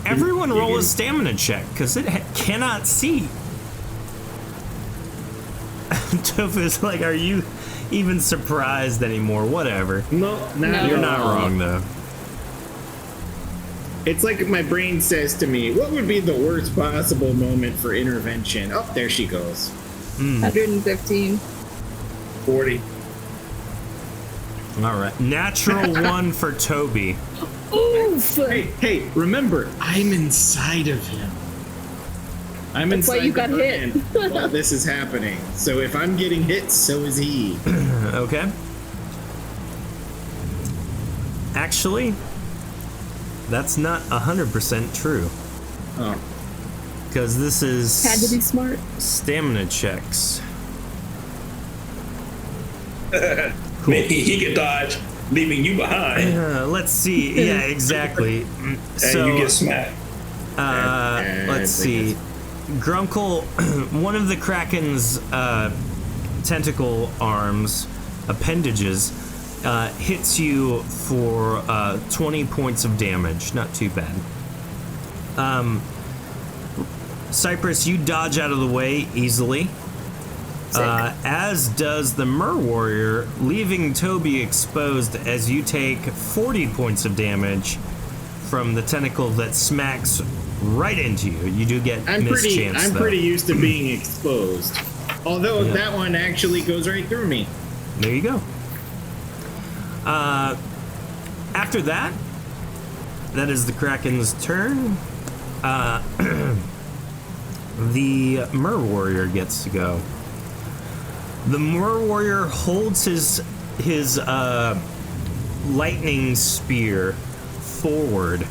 Everyone roll a stamina check, because it cannot see. Tofu's like, are you even surprised anymore? Whatever. No, You're not wrong, though. It's like my brain says to me, what would be the worst possible moment for intervention? Oh, there she goes. 115. 40. All right. Natural 1 for Toby. Oof! Hey, remember, I'm inside of him. I'm That's why inside you got the hit. man while this is happening. So if I'm getting hit, so is he. Okay. Actually, that's not 100% true. Oh. Because this is Had to be smart. stamina checks. Maybe he could dodge, leaving you behind. Let's see. Yeah, exactly. And So, you get smacked. let's see. Grunkle, one of the Kraken's tentacle arms, appendages, hits you for 20 points of damage. Not too bad. Cypress, you dodge out of the way easily. As does the Mer-warrior, leaving Toby exposed as you take 40 points of damage from the tentacle that smacks right into you. You do get mischance, I'm though. pretty used to being exposed. Although that one actually goes right through me. There you go. After that, that is the Kraken's turn. The Mer-warrior gets to go. The Mer-warrior holds his lightning spear forward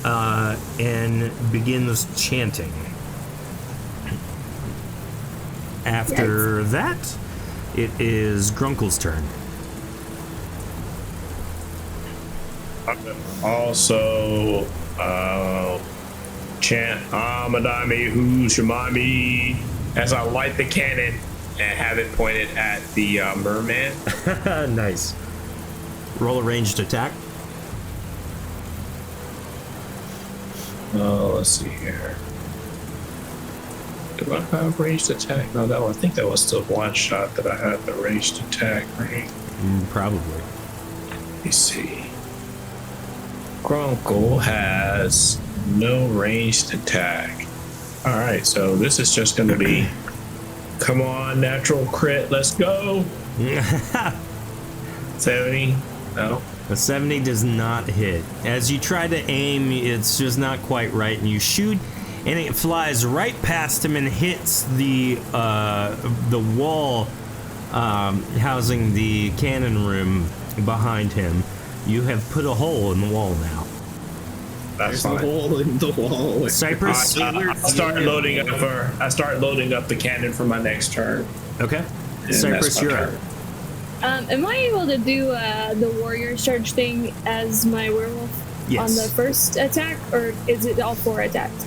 and begins chanting. After that, it is Grunkle's turn. Also, chant Amadame Hu Shimami as I light the cannon and have it pointed at the merman. Nice. Roll a ranged attack. Oh, let's see here. Do I have ranged attack? No, I think that was the one shot that I had the ranged attack, right? Probably. Let me see. Grunkle has no ranged attack. Alright, so this is just going to be come on, natural crit, let's go. 70? No. A 70 does not hit. As you try to aim, it's just not quite right, and you shoot, and it flies right past him and hits the wall housing the cannon room behind him. You have put a hole in the wall now. That's There's a fine. hole in the wall. Cypress. I start loading up the cannon for my next turn. Okay. And Cypress, that's my you're up. turn. Am I able to do the warrior charge thing as my werewolf Yes. on the first attack, or is it all 4 attacks?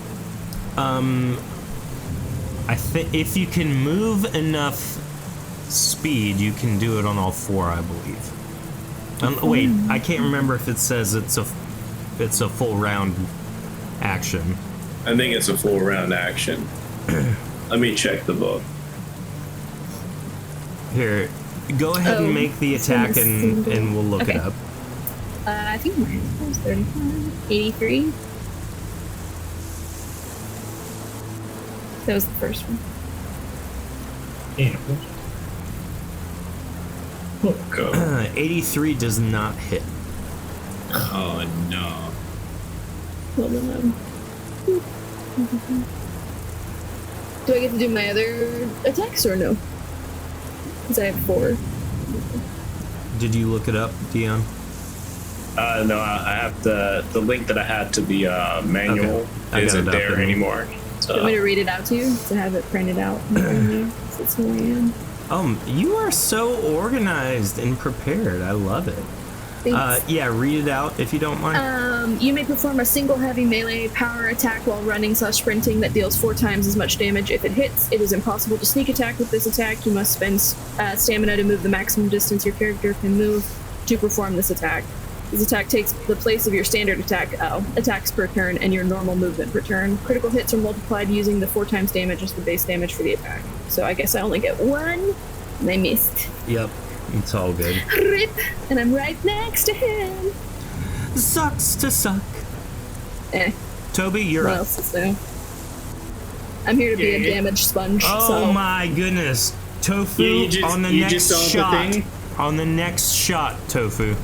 I think if you can move enough speed, you can do it on all 4, I believe. Wait, I can't remember if it says it's a full round action. I think it's a full round action. Let me check the book. Here, go ahead and make the attack, and we'll look it Okay. up. I think mine was 35, 83. That was the first one. Yeah. Go. 83 does not hit. Oh no. Hold on. Do I get to do my other attacks or no? Because I have 4. Did you look it up, Dion? No, I have the link that I had to the manual Okay. I got isn't it up there in- anymore. Do you So want me to read it out to you? To have it printed out in front of me? 'Cause that's who I am. You are so organized and prepared. I love it. Thanks. Yeah, read it out if you don't mind. You may perform a single heavy melee power attack while running / sprinting that deals 4 times as much damage. If it hits, it is impossible to sneak attack with this attack. You must spend stamina to move the maximum distance your character can move to perform this attack. This attack takes the place of your standard attacks per turn and your normal movement per turn. Critical hits are multiplied using the 4 times damage as the base damage for the attack. So I guess I only get 1, and I missed. Yep, it's all good. Rip! And I'm right next to him. Sucks to suck. Toby, you're What up. else is there? I'm here to be a damage sponge. Oh so. my goodness. Tofu on the you next just saw the shot. thing? On the next shot, Tofu.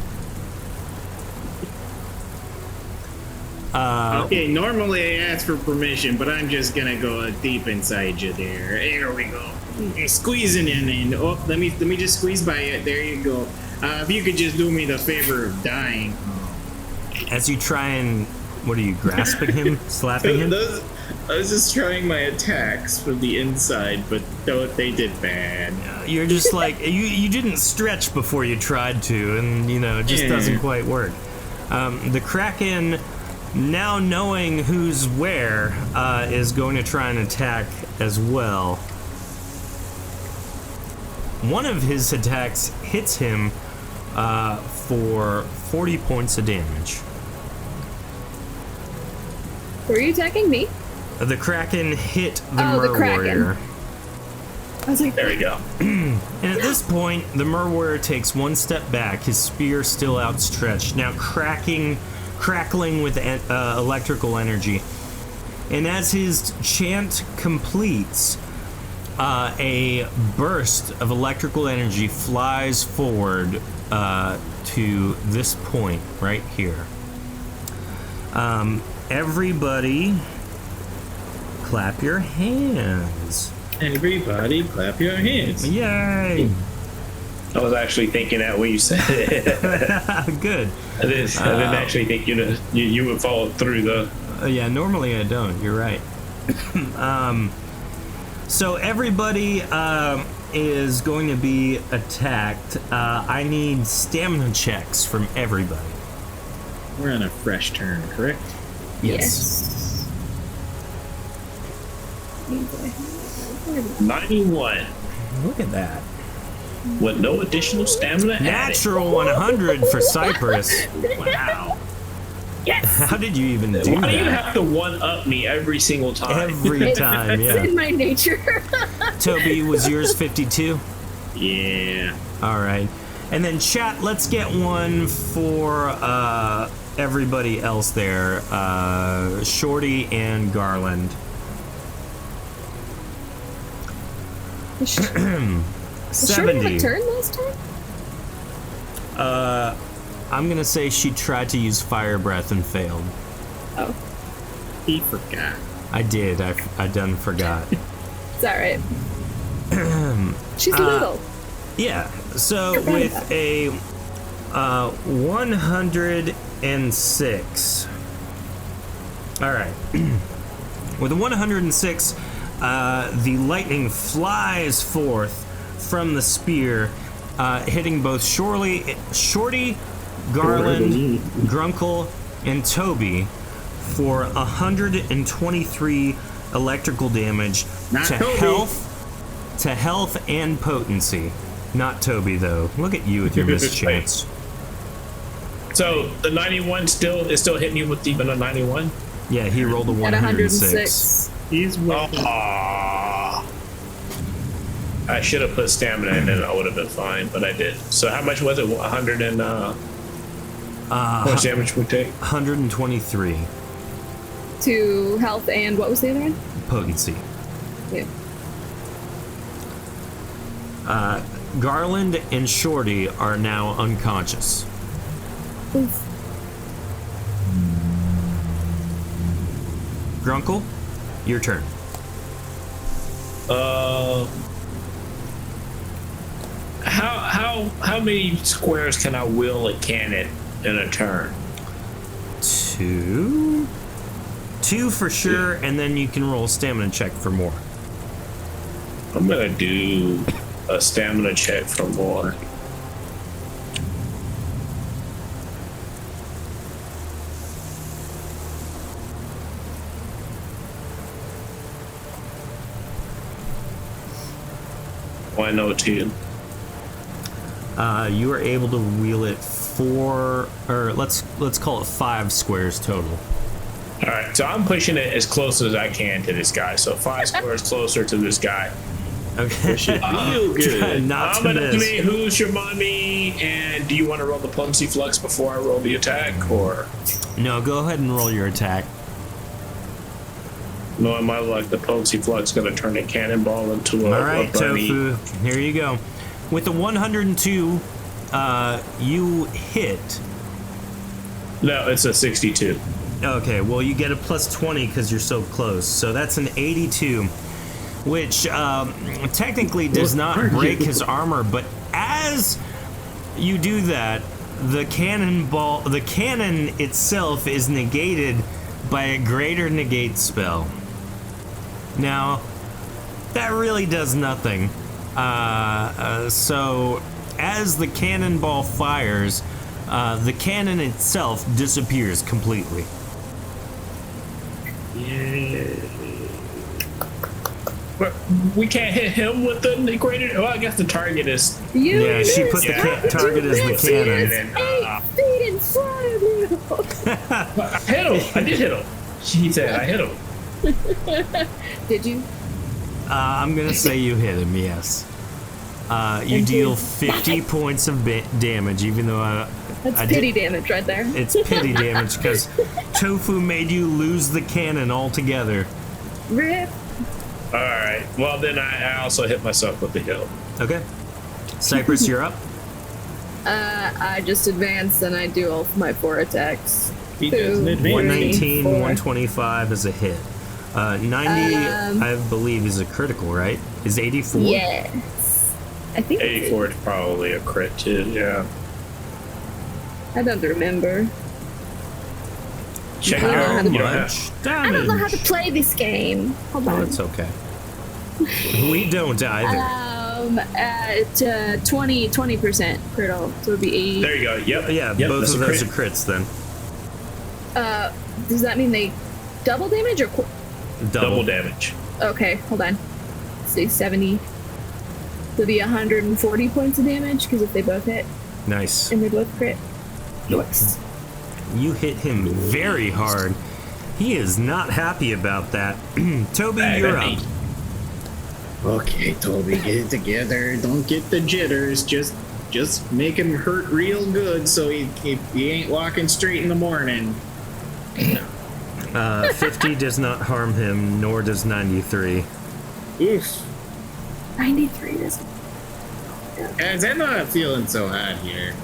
Okay, normally I ask for permission, but I'm just gonna go deep inside you there. Here we go. Squeezing in. Oh, let me just squeeze by it. There you go. If you could just do me the favor of dying. As you try and, what are you, grasping him? Slapping him? I was just trying my attacks from the inside, but they did bad. You're just like, you didn't stretch before you tried to, and, it just doesn't quite work. The Kraken, now knowing who's where, is going to try and attack as well. One of his attacks hits him for 40 points of damage. Were you attacking me? The Kraken hit the the Mer-warrior. I was like, There we go. And at this point, the Mer-warrior takes one step back, his spear still outstretched, now crackling with electrical energy. And as his chant completes, a burst of electrical energy flies forward to this point right here. Everybody, clap your hands. Everybody, clap your hands. Yay! I was actually thinking that when you said it. Good. I didn't actually think you would follow through the. Yeah, normally I don't. You're right. So everybody is going to be attacked. I need stamina checks from everybody. We're on a fresh turn, correct? yes. 91 Look at that. with no additional stamina added. Natural 100 for Cypress. Wow. How did you even do Why do you that? have to one-up me every single time? Every time, It's yeah. in my nature. Toby, was yours 52? Yeah. All right. And then chat, let's get one for everybody else there. Shorty and Garland. Was Shorty have a 70. turn last time? I'm gonna say she tried to use fire breath and failed. Oh, He forgot. I did. I done forgot. it's alright. She's little. Yeah. So Forgot with about a 106. All right. With a 106, the lightning flies forth from the spear, hitting both Shorty, Garland, Grunkle, and Toby for 123 electrical damage Not to Toby. health and potency. Not Toby though. Look at you with your mischance. So the 91 is still hitting me with even a 91? Yeah, he rolled a At 106. 106. He's I should have put stamina in and I would have been fine, but I did. So how much was it? 100 and how much damage would take? 123 To health and what was the other one? potency. Yeah. Garland and Shorty are now unconscious. Oof. Grunkle, your turn. How many squares can I wheel a cannon in a turn? 2 for sure, and then you can roll a stamina check for more. I'm gonna do a stamina check for more. 102. You are able to wheel it 4, or let's call it 5 squares total. All right, so I'm pushing it as close as I can to this guy. So 5 squares closer to this guy. Okay. Feel good. Not I'm to gonna miss. me who's your mommy, and do you want to roll the Plumsy Flux before I roll the attack, or No, go ahead and roll your attack. knowing my luck, the Plumsy Flux gonna turn a cannonball into All right, a bunny? Tofu. Here you go. With the 102, you hit. No, it's a 62. Okay, well, you get a plus 20 because you're so close. So that's an 82, which technically does not break his armor. But as you do that, the cannon itself is negated by a greater negate spell. Now, that really does nothing. So as the cannonball fires, the cannon itself disappears completely. But we can't hit him with the negraded. Well, I guess the target is. Yeah, she put the target as the cannon. And, 8 feet in front of you. I hit him. I did hit him. She said I hit him. Did you? I'm gonna say you hit him. Yes. You deal 50 points of damage, even though That's pity damage right there. it's pity damage because Tofu made you lose the cannon altogether. Rip. All right. Well, then I also hit myself with the hill. Okay. Cypress, you're up. I just advance and I do all of my 4 attacks. He doesn't advance. 119, 4. 125 is a hit. 90, I believe, is a critical, right? Is 84? Yes. I think 84 is probably a crit too. Yeah. I don't remember. Check I it don't know out. how to You do don't it. have- I don't know how to play this game. Hold Oh, on. it's okay. We don't either. 20% critical, so it'd be 80. There you go. Yep. Yeah, Yep, both that's of a those crit. are crits then. Does that mean they double damage or? Double damage. Okay, hold on. Let's see, 70. It'll be 140 points of damage because if they both hit Nice. and they both crit. Yes. You hit him very hard. He is not happy about that. Toby, you're up. Okay, Toby, get it together. Don't get the jitters. Just make him hurt real good so he ain't walking straight in the morning. 50 does not harm him, nor does 93. Oof. 93 doesn't. Guys, I'm not feeling so hot here.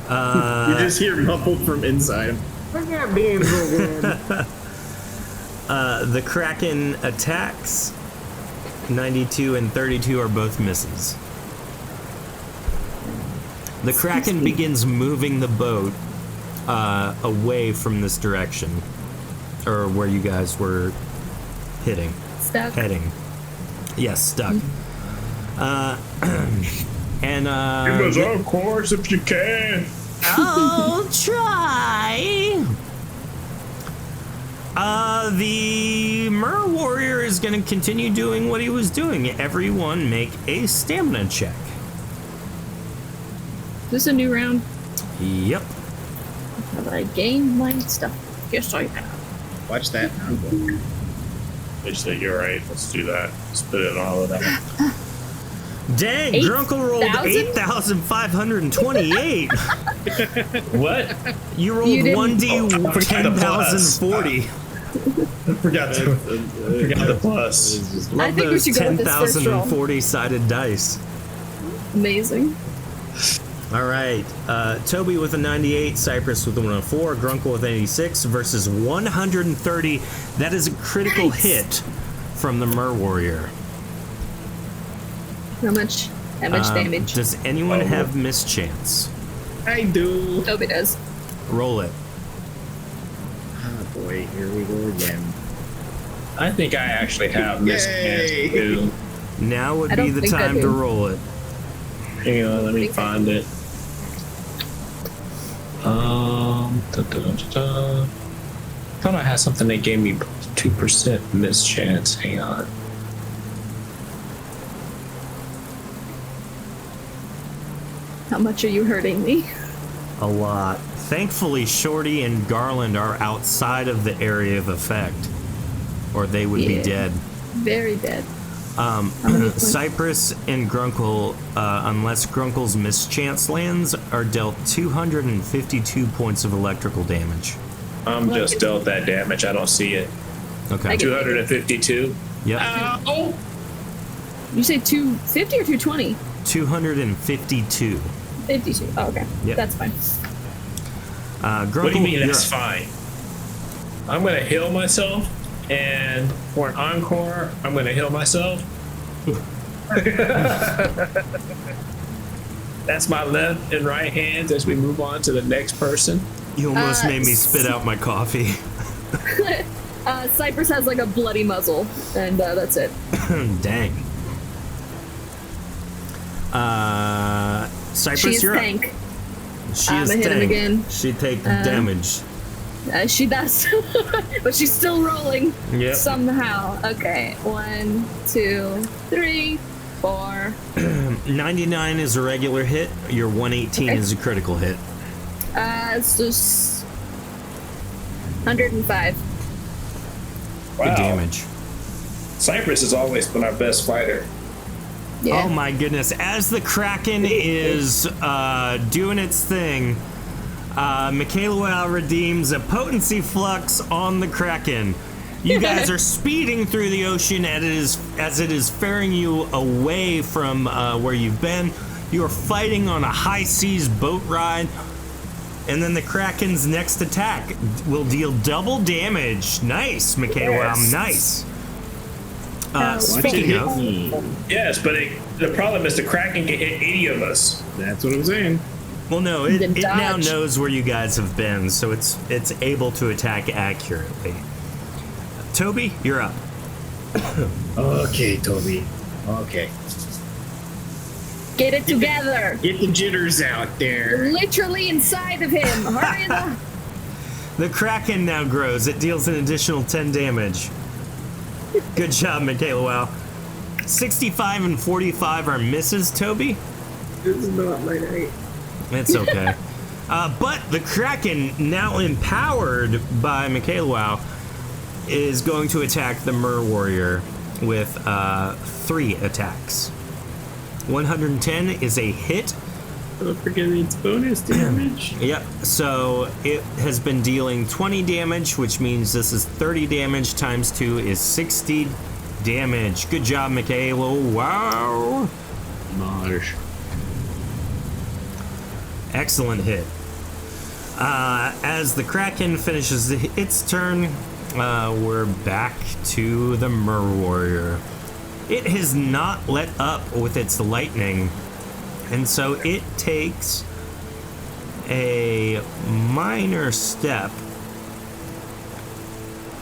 You Uh, just hear muffled from inside him. I'm not doing so good. the Kraken attacks. 92 and 32 are both misses. The Kraken begins moving the boat away from this direction, or where you guys were Stuck. heading. Yes, stuck. And Of course, if you can. I'll try. The Mer-warrior is going to continue doing what he was doing. Everyone make a stamina check. Is this a new round? Yep. Have I gained my stuff? Yes, I have. Watch that now. They said you're right. Let's do that. Let's put it in all of that. Dang, 8,000? Drunkle rolled 8,528. What? You rolled You didn't- 1D I forgot the plus. 10,040. I forgot the plus. Love I think we those should go with this first roll. 10,040 sided dice. Amazing. All right, Toby with a 98, Cypress with a 104, Grunkle with 86 versus 130. That is a critical hit from the Mer-warrior. How much damage? Does anyone have mischance? I do. Toby does. Roll it. Oh boy, here we go again. I think I actually have this Yay. chance too. Now would I be don't the think I time do. to roll it. Hang on, let me find it. Thought I had something that gave me 2% mischance. Hang on. How much are you hurting me? A lot. Thankfully, Shorty and Garland are outside of the area of effect, or they would be dead. Very dead. How many points? Cypress and Grunkle, unless Grunkle's mischance lands, are dealt 252 points of electrical damage. I'm just dealt that damage. I don't see it. Okay. 252. Yep. Oh. You say 250 or 220? 252. 52. Oh, okay. Yep. That's fine. Grunkle, What do you mean you're that's up. fine? I'm gonna heal myself, and for an encore, I'm gonna heal myself. That's my left and right hands as we move on to the next person. You almost made me spit out my coffee. Cypress has like a bloody muzzle, and that's it. Dang. Cypress, She is you're tank. up. She is hit him tank. again. She take damage. She does, but she's still rolling Yep. somehow. Okay, 1, 2, 3, 4. 99 is a regular hit. Your 118 Okay. is a critical hit. It's just 105. Wow. Good damage. Cypress has always been our best fighter. Yeah. Oh my goodness. As the Kraken is doing its thing, Michaela redeems a potency flux on the Kraken. You guys are speeding through the ocean as it is ferrying you away from where you've been. You are fighting on a high seas boat ride. And then the Kraken's next attack will deal double damage. Nice, Michaela. Yes. Nice. Watch it Speaking hit of, me. Yes, but the problem is the Kraken can hit 80 of us. That's what I'm saying. well, no, The it now dodge. knows where you guys have been, so it's able to attack accurately. Toby, you're up. Okay, Toby. Okay. Get it together. Get the jitters out there. Literally inside of him. Hurry up. The Kraken now grows. It deals an additional 10 damage. Good job, Michaela. Wow. 65 and 45 are misses, Toby. This is not my night. It's okay. But the Kraken, now empowered by Michaela Wow, is going to attack the Mer-warrior with 3 attacks. 110 is a hit. Don't forget its bonus damage. Yep, so it has been dealing 20 damage, which means this is 30 damage times 2 is 60 damage. Good job, Michaela. Wow. Marsh. Excellent hit. As the Kraken finishes its turn, we're back to the Mer-warrior. It has not let up with its lightning, and so it takes a minor step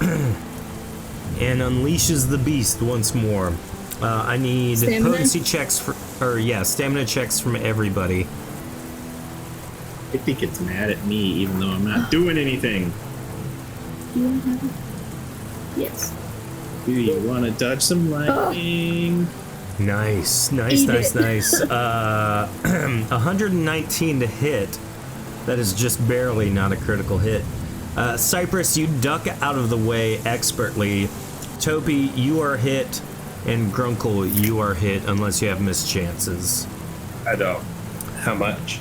and unleashes the beast once more. I need Stamina? potency checks stamina checks from everybody. I think it's mad at me, even though I'm not doing anything. Yes. Do you want to dodge some lightning? Nice. Eat it. 119 to hit. That is just barely not a critical hit. Cypress, you duck out of the way expertly. Toby, you are hit. And Grunkle, you are hit unless you have mischances. I don't. How much?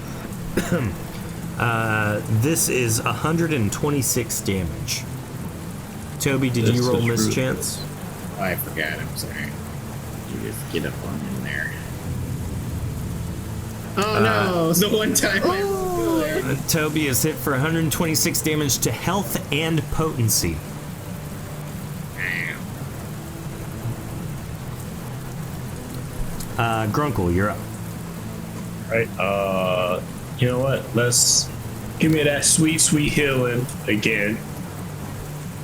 This is 126 damage. Toby, did This you roll is rude. mischance? Oh, I forgot. I'm sorry. You just get up on in there. Oh no! It's the one time. Toby is hit for 126 damage to health and potency. Grunkle, you're up. Right. You know what? Let's give me that sweet healing again,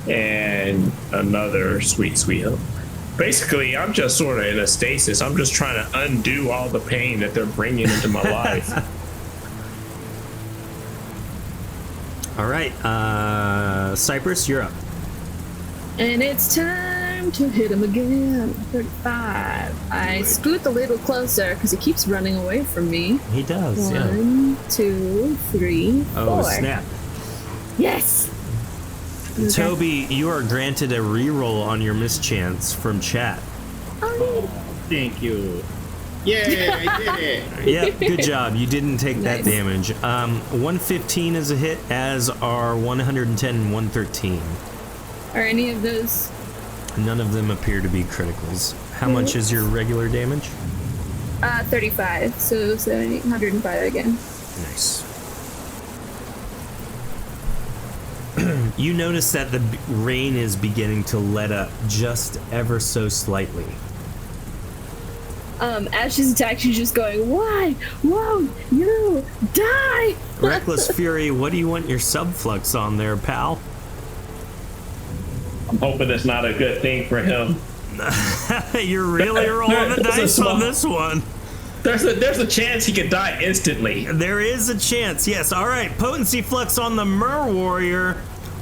and another sweet heal. Basically, I'm just sort of in a stasis. I'm just trying to undo all the pain that they're bringing into my life. All right, Cypress, you're up. And it's time to hit him again. 35. I scoot a little closer because he keeps running away from me. He does, yeah. 1, 2, 3, 4. Oh, snap. Yes! Toby, you are granted a reroll on your mischance from chat. Oh, Thank you. Yay, I did it. Yep, good job. You didn't take that Nice. damage. 115 is a hit, as are 110 and 113. are any of those? None of them appear to be criticals. How much is your regular damage? 35. So 70, 105 again. Nice. You notice that the rain is beginning to let up just ever so slightly. As she's attacked, she's just going, why won't you die? Reckless Fury, what do you want your subflux on there, pal? I'm hoping it's not a good thing for him. You're really rolling the There's a dice on small- this one. There's a chance he could die instantly. There is a chance, yes. All right, potency flux on the Mer-warrior.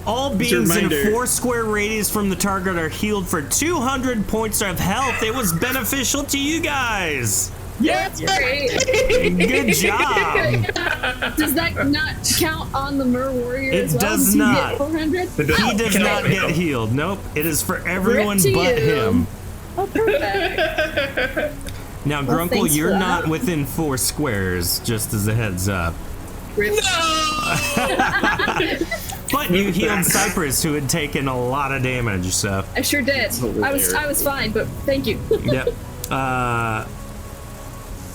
All beings in a reminder. 4 square radius from the target are healed for 200 points of health. It was beneficial to you guys. That's great. Good job. Does that not count on the Mer-warrior It as well? does Does he not. get 400? He does Count not get him. healed. Nope, it is for everyone to but you. him. Oh, perfect. Now, Well, Grunkle, thanks you're for not that. within 4 squares, just as a heads up. But you healed Cypress, who had taken a lot of damage, so. I sure did. I was fine, but thank you. Yep.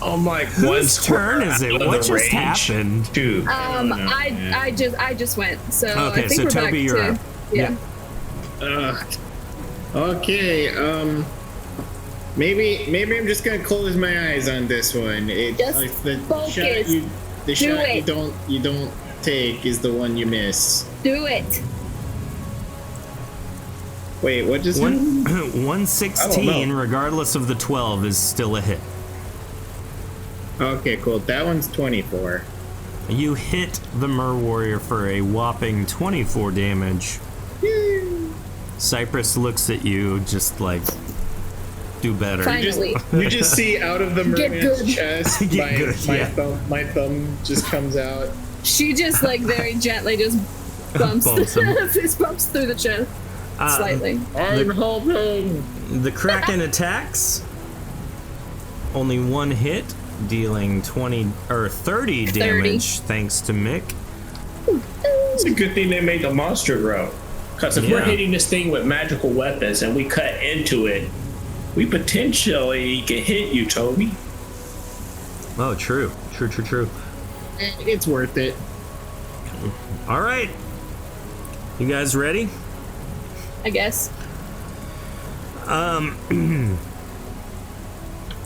I'm like Whose turn is it? out of What the just range. happened? Dude. I just went. So Okay, I think so we're Toby, back you're to up. yeah. Okay, maybe I'm just gonna close my eyes on this one. Just the focus. shot you Do it. you don't take is the one you miss. Do it. Wait, what just happened? 116, regardless of the 12, is still a hit. Okay, cool. That one's 24. You hit the Mer-warrior for a whopping 24 damage. Cypress looks at you, just like, do better. Finally. You just see out of the Get mermaid's good. chest, Get good, yeah. my thumb just comes out. She just like very gently just bumps Bumps him. just bumps through the chest slightly. I'm helping. The Kraken attacks. Only one hit, dealing 30 damage, thanks to Mick. It's a good thing they made the monster grow. Because if we're Yeah. hitting this thing with magical weapons and we cut into it, we potentially can hit you, Toby. Oh, true. True. It's worth it. All right. You guys ready? I guess.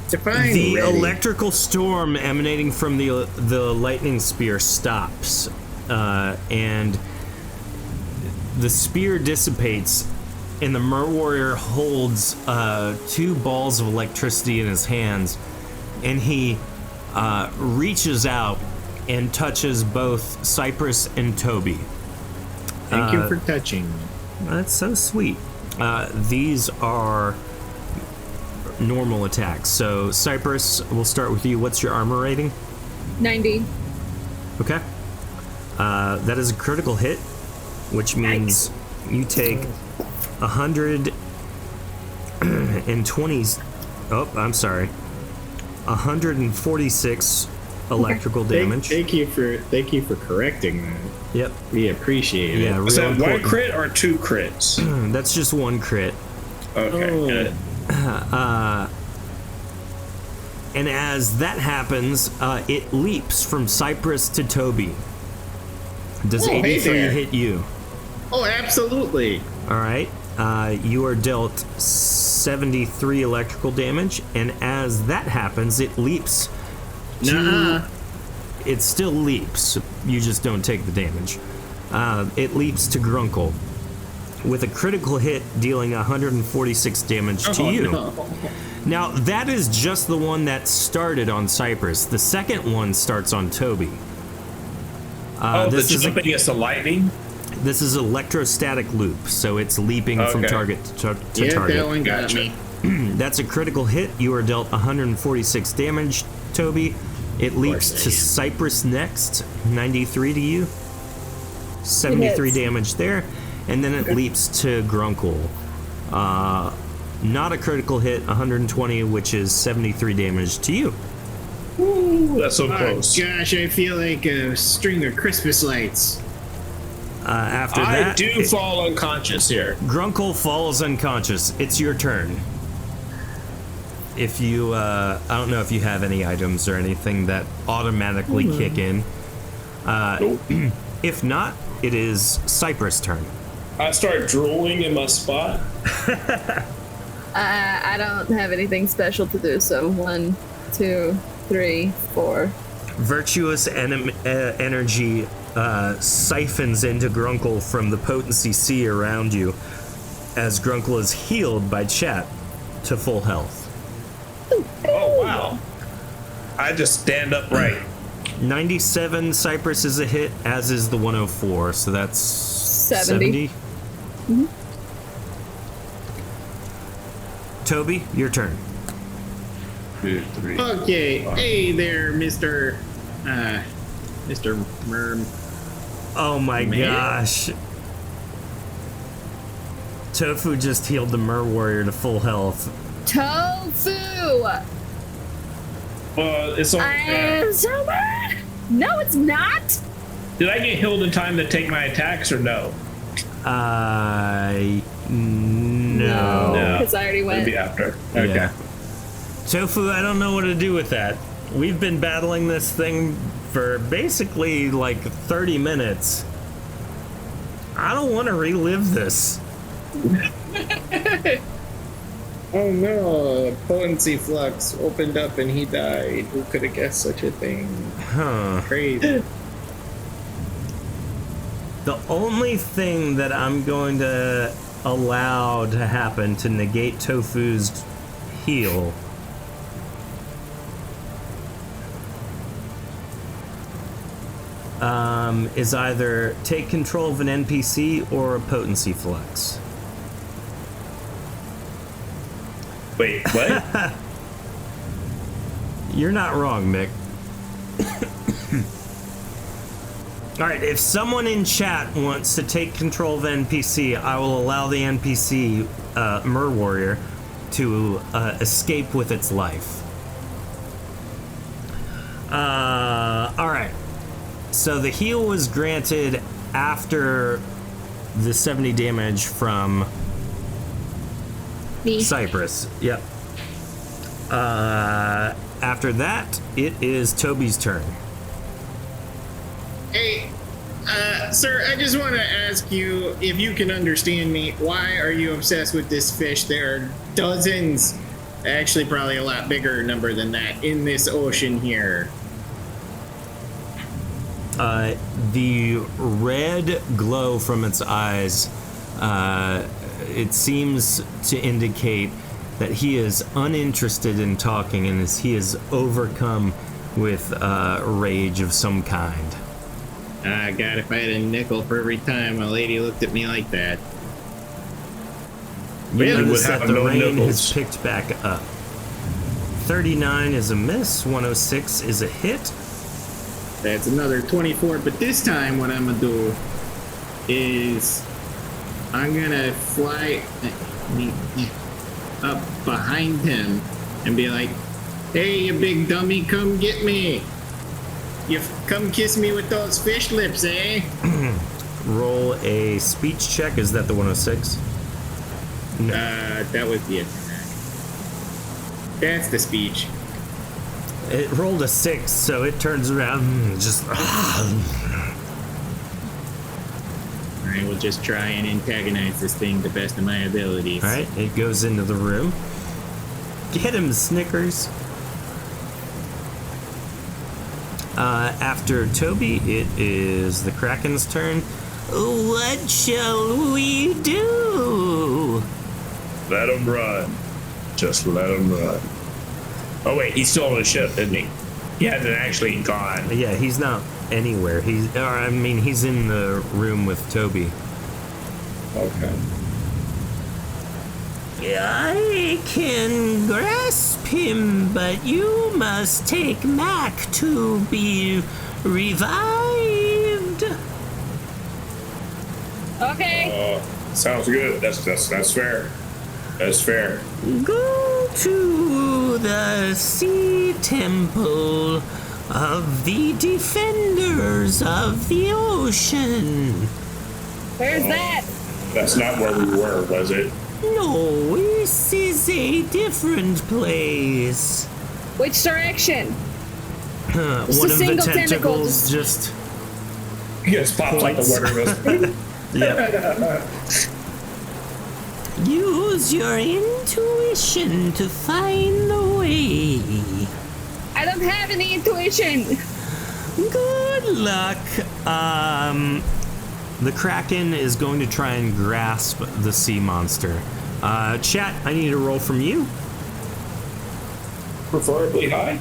Define The ready. electrical storm emanating from the lightning spear stops, and the spear dissipates, and the Mer-warrior holds 2 balls of electricity in his hands, and he reaches out and touches both Cypress and Toby. Thank you for touching me. That's so sweet. These are normal attacks. So, Cypress, we'll start with you. What's your armor rating? 90. Okay. That is a critical hit, which means you take 120. Oh, I'm sorry. 146 electrical damage. Thank you for correcting that. Yep. We appreciate it. Yeah, real Is that one important. crit or 2 crits? That's just one crit. Okay, Oh. good. And as that happens, it leaps from Cypress to Toby. Does Oh, hey 83 there. hit you? Oh, absolutely. All right. You are dealt 73 electrical damage, and as that happens, it leaps to... Nuh-uh. It still leaps. You just don't take the damage. It leaps to Grunkle with a critical hit, dealing 146 damage to you. No. Now, that is just the one that started on Cypress. The second one starts on Toby. The This is jump against the lightning? This is electrostatic loop, so it's leaping from Okay. target to Yeah, target. that one got Gotcha. me. That's a critical hit. You are dealt 146 damage, Toby. It leaps I to am. Cypress next, 93 to you. 73 hits. damage there. And then it leaps to Grunkle. Not a critical hit, 120, which is 73 damage to you. Ooh, that's so Oh, close. gosh, I feel like a string of Christmas lights. After I that, do fall unconscious here. Grunkle falls unconscious. It's your turn. If you, I don't know if you have any items or anything that automatically kick in. Nope. If not, it is Cypress' turn. I start drooling in my spot. I don't have anything special to do, so 1, 2, 3, 4. Virtuous energy siphons into Grunkle from the potency sea around you as Grunkle is healed by chat to full health. Oh, wow. I just stand upright. 97 Cypress is a hit, as is the 104, so that's 70. Toby, your turn. 2, 3. Okay, hey there, Mr. Merm. Oh my Man. gosh. Tofu just healed the Mer-warrior to full health. Tofu! It's on. I'm so bad! No, it's not! Did I get healed in time to take my attacks or no? No. Because I already It'll went. be after. Okay. Yeah. Tofu, I don't know what to do with that. We've been battling this thing for basically like 30 minutes. I don't want to relive this. Oh no, potency flux opened up and he died. Who could have guessed such a thing? Huh. Crazy. The only thing that I'm going to allow to happen to negate Tofu's heal is either take control of an NPC or a potency flux. Wait, what? You're not wrong, Mick. Alright, if someone in chat wants to take control of NPC, I will allow the NPC, Mer-warrior, to escape with its life. Alright. So the heal was granted after the 70 damage from Me. Cypress. Yep. After that, it is Toby's turn. Hey, sir, I just want to ask you if you can understand me. Why are you obsessed with this fish? There are dozens, actually probably a lot bigger number than that, in this ocean here. The red glow from its eyes, it seems to indicate that he is uninterested in talking and he is overcome with rage of some kind. God, if I had a nickel for every time a lady looked at me like that. You Really notice would have that the no rain nipples. has picked back up. 39 is a miss, 106 is a hit. That's another 24, but this time what I'm gonna do is I'm gonna fly up behind him and be like, hey, you big dummy, come get me. You come kiss me with those fish lips, eh? Roll a speech check. Is that the 106? That was the attack. That's the speech. It rolled a 6, so it turns around and just... Alright, we'll just try and antagonize this thing to the best of my abilities. Alright, it goes into the room. Get him, Snickers. After Toby, it is the Kraken's turn. What shall we do? Let him run. Just let him run. Oh, wait, he's still on the ship, isn't he? He hasn't actually gone. Yeah, he's not anywhere. He's in the room with Toby. Okay. I can grasp him, but you must take Mack to be revived. Okay. Sounds good. That's fair. That's fair. Go to the Sea Temple of the Defenders of the Ocean. Where's that? That's not where we were, was it? No, this is a different place. Which direction? One a of the single tentacle, tentacles just... He just pops out the water and goes. Yep. Use your intuition to find the way. I don't have any intuition. Good luck. The Kraken is going to try and grasp the sea monster. Chat, I need a roll from you. Preferably high.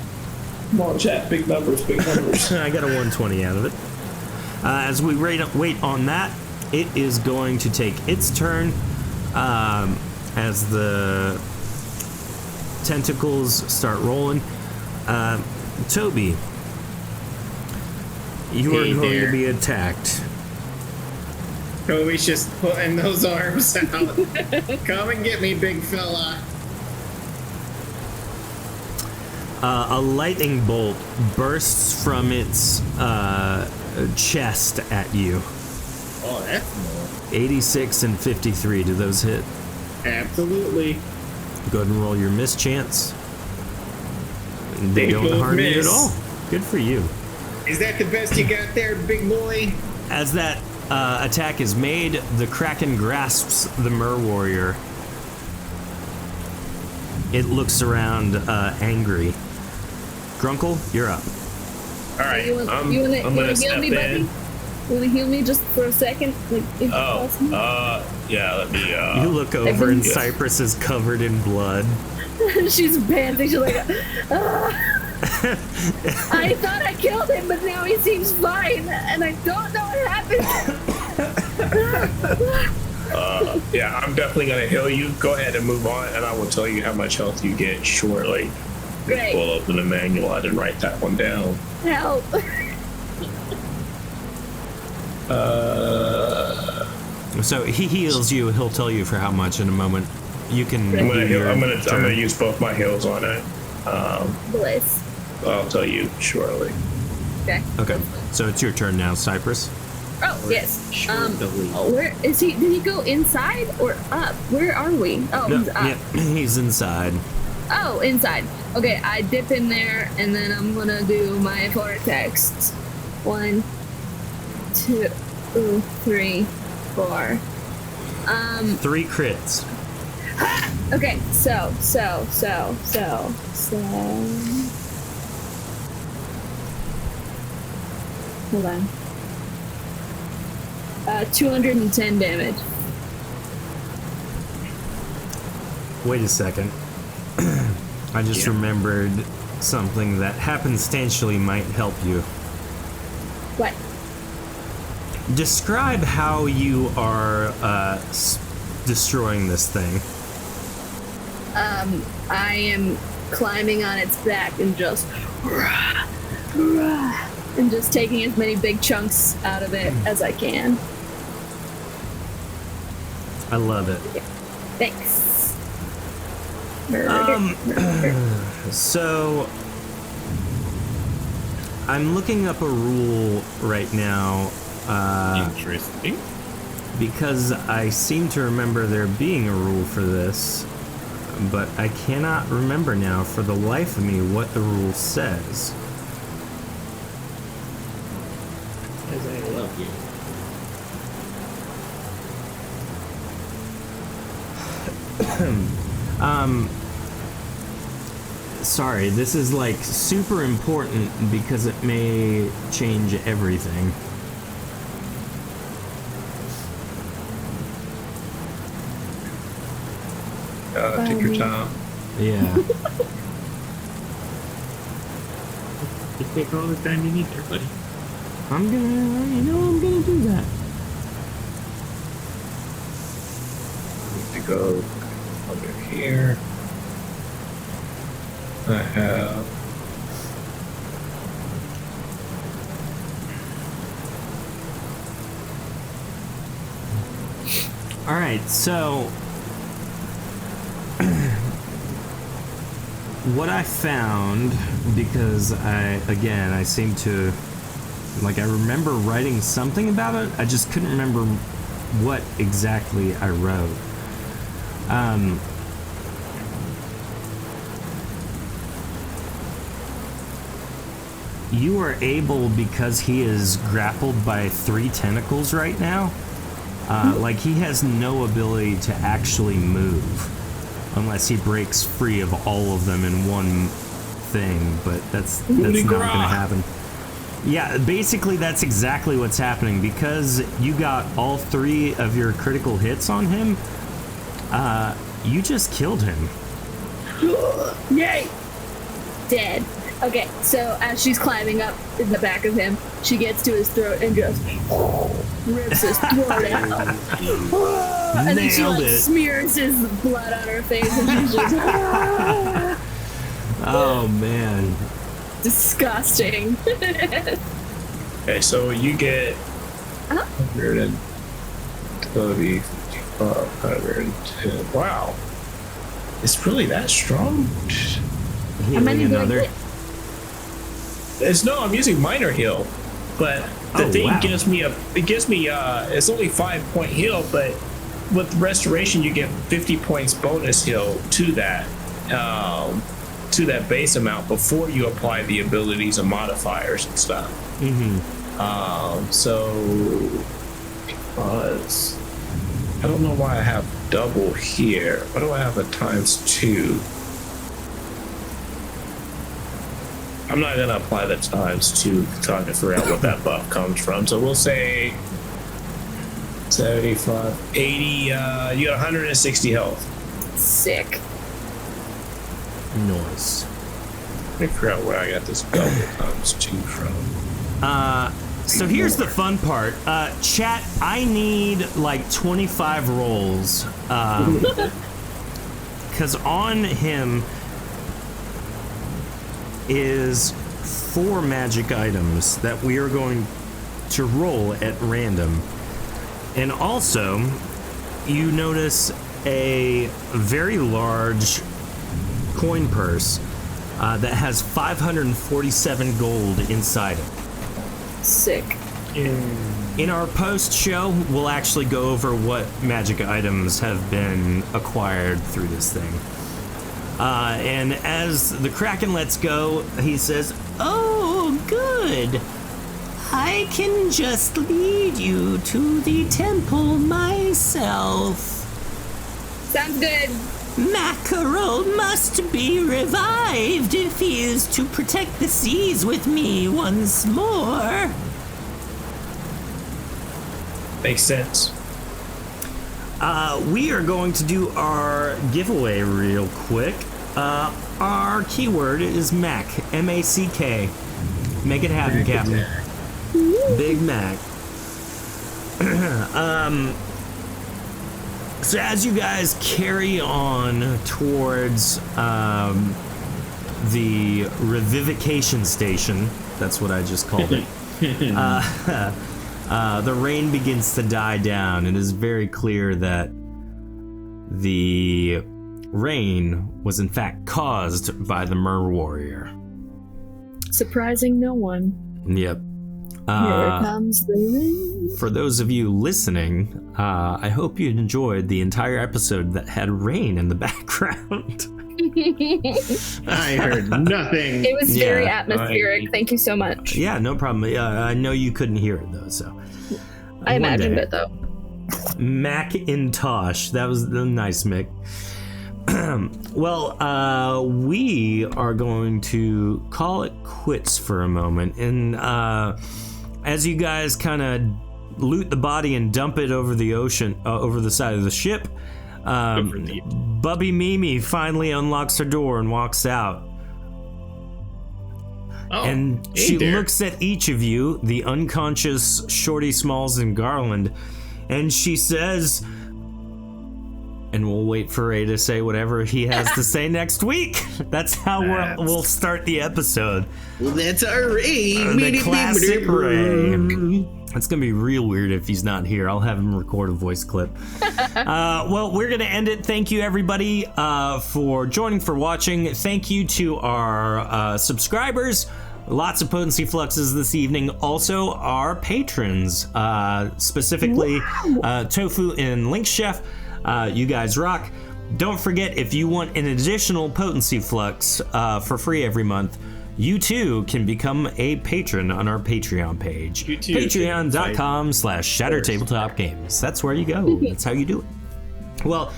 Come on, chat. Big numbers, big numbers. I got a 120 out of it. As we wait on that, it is going to take its turn as the tentacles start rolling. Toby, you are Hey going there. to be attacked. Toby's just putting those arms out. Come and get me, big fella. A lightning bolt bursts from its chest at you. Oh, that's more. 86 and 53. Do those hit? Absolutely. Go ahead and roll your mischance. They don't both harm you at miss. all. Good for you. Is that the best you got there, big boy? As that attack is made, the Kraken grasps the Mer-warrior. It looks around angry. Grunkle, you're up. All right. You I'm wanna gonna heal step me, in. buddy? You wanna heal me just for a second? Like, if possible? Yeah. Let me. You look over and yes. Cypress is covered in blood. She's panting. She's like, I thought I killed him, but now he seems fine, and I don't know what happened. Yeah, I'm definitely gonna heal you. Go ahead and move on, and I will tell you how much health you get shortly. Great. Pull open the manual. I didn't write that one down. Help. So he heals you. He'll tell you for how much in a moment. You can. I'm gonna do heal, your I'm gonna turn. use both my heals on it. Bliss. I'll tell you shortly. Okay. Okay, so it's your turn now, Cypress. Oh, yes. Where is he? Did he go inside or up? Where are we? Oh, No, he's up. yeah, he's inside. Oh, inside. Okay, I dip in there, and then I'm gonna do my vortex. 1, 2, 3, 4. 3 crits. Okay, so. Hold on. 210 damage. Wait a second. I just remembered something that happenstantially might help you. What? Describe how you are destroying this thing. I am climbing on its back and just taking as many big chunks out of it as I can. I love it. Thanks. So I'm looking up a rule right now. Interesting. Because I seem to remember there being a rule for this, but I cannot remember now for the life of me what the rule says. As I love you. Sorry, this is like super important because it may change everything. Take your time. Yeah. You take all the time you need there, buddy. I'm gonna do that. To go under here. I have. All right, so what I found, because I seem to, like, I remember writing something about it. I just couldn't remember what exactly I wrote. You are able, because he is grappled by 3 tentacles right now, like, he has no ability to actually move unless he breaks free of all of them in one thing, but that's not gonna happen. Yeah, basically that's exactly what's happening. Because you got all 3 of your critical hits on him, you just killed him. Yay! Dead. Okay, so as she's climbing up in the back of him, she gets to his throat and just rips his throat out. And then she Nailed it. smears his blood on her face, and she's just Oh man. disgusting. Okay, so you get 130, 110. Wow. It's really that strong? Healing another. I'm using minor heal, but the thing wow. gives me it's only 5-point heal, but with restoration you get 50 points bonus heal to that base amount before you apply the abilities and modifiers and stuff. So because I don't know why I have double here. Why do I have a ×2? I'm not gonna apply the ×2 trying to figure out what that buff comes from. So we'll say 75, 80. You got 160 health. Sick. Nice. Let me figure out where I got this double ×2 from. So here's the fun part. Chat, I need like 25 rolls. Because on him is 4 magic items that we are going to roll at random. And also, you notice a very large coin purse that has 547 gold inside it. Sick. In our post-show, we'll actually go over what magic items have been acquired through this thing. And as the Kraken lets go, he says, "Oh, good. I can just lead you to the temple myself. Sounds good. Mack Erall must be revived if he is to protect the seas with me once more." Makes sense. We are going to do our giveaway real quick. Our keyword is Mack, M-A-C-K. Make it happen, Captain. Big Mac. So as you guys carry on towards the revivification station, that's what I just called it, the rain begins to die down. It is very clear that the rain was in fact caused by the Mer-warrior. Surprising no one. Yep. Here comes the rain. For those of you listening, I hope you enjoyed the entire episode that had rain in the background. I heard nothing. It was very Yeah. atmospheric. Thank you so much. Yeah, no problem. I know you couldn't hear it though, so. I One imagined day. it though. Macintosh. That was nice, Mick. Well, we are going to call it quits for a moment. And as you guys kind of loot the body and dump it over the ocean, over the side of the ship, Bubby Mimi finally unlocks her door and walks out. and hey she there. looks at each of you, the unconscious Shorty, Smalls, and Garland, and she says, and we'll wait for Ray to say whatever he has to say next week. That's how we'll start the episode. Well, that's our Ray. The classic Ray. It's gonna be real weird if he's not here. I'll have him record a voice clip. Well, we're gonna end it. Thank you, everybody, for joining, for watching. Thank you to our subscribers. Lots of potency fluxes this evening. Also, our patrons, specifically Tofu and Link Chef. You guys rock. Don't forget, if you want an additional potency flux for free every month, you too can become a patron on our Patreon page. Patreon.com/ShatterTabletopGames. That's where you go. That's how you do it. Well,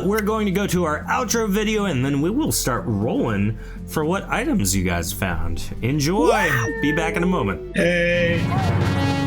we're going to go to our outro video, and then we will start rolling for what items you guys found. Enjoy. Be back in a moment. Hey.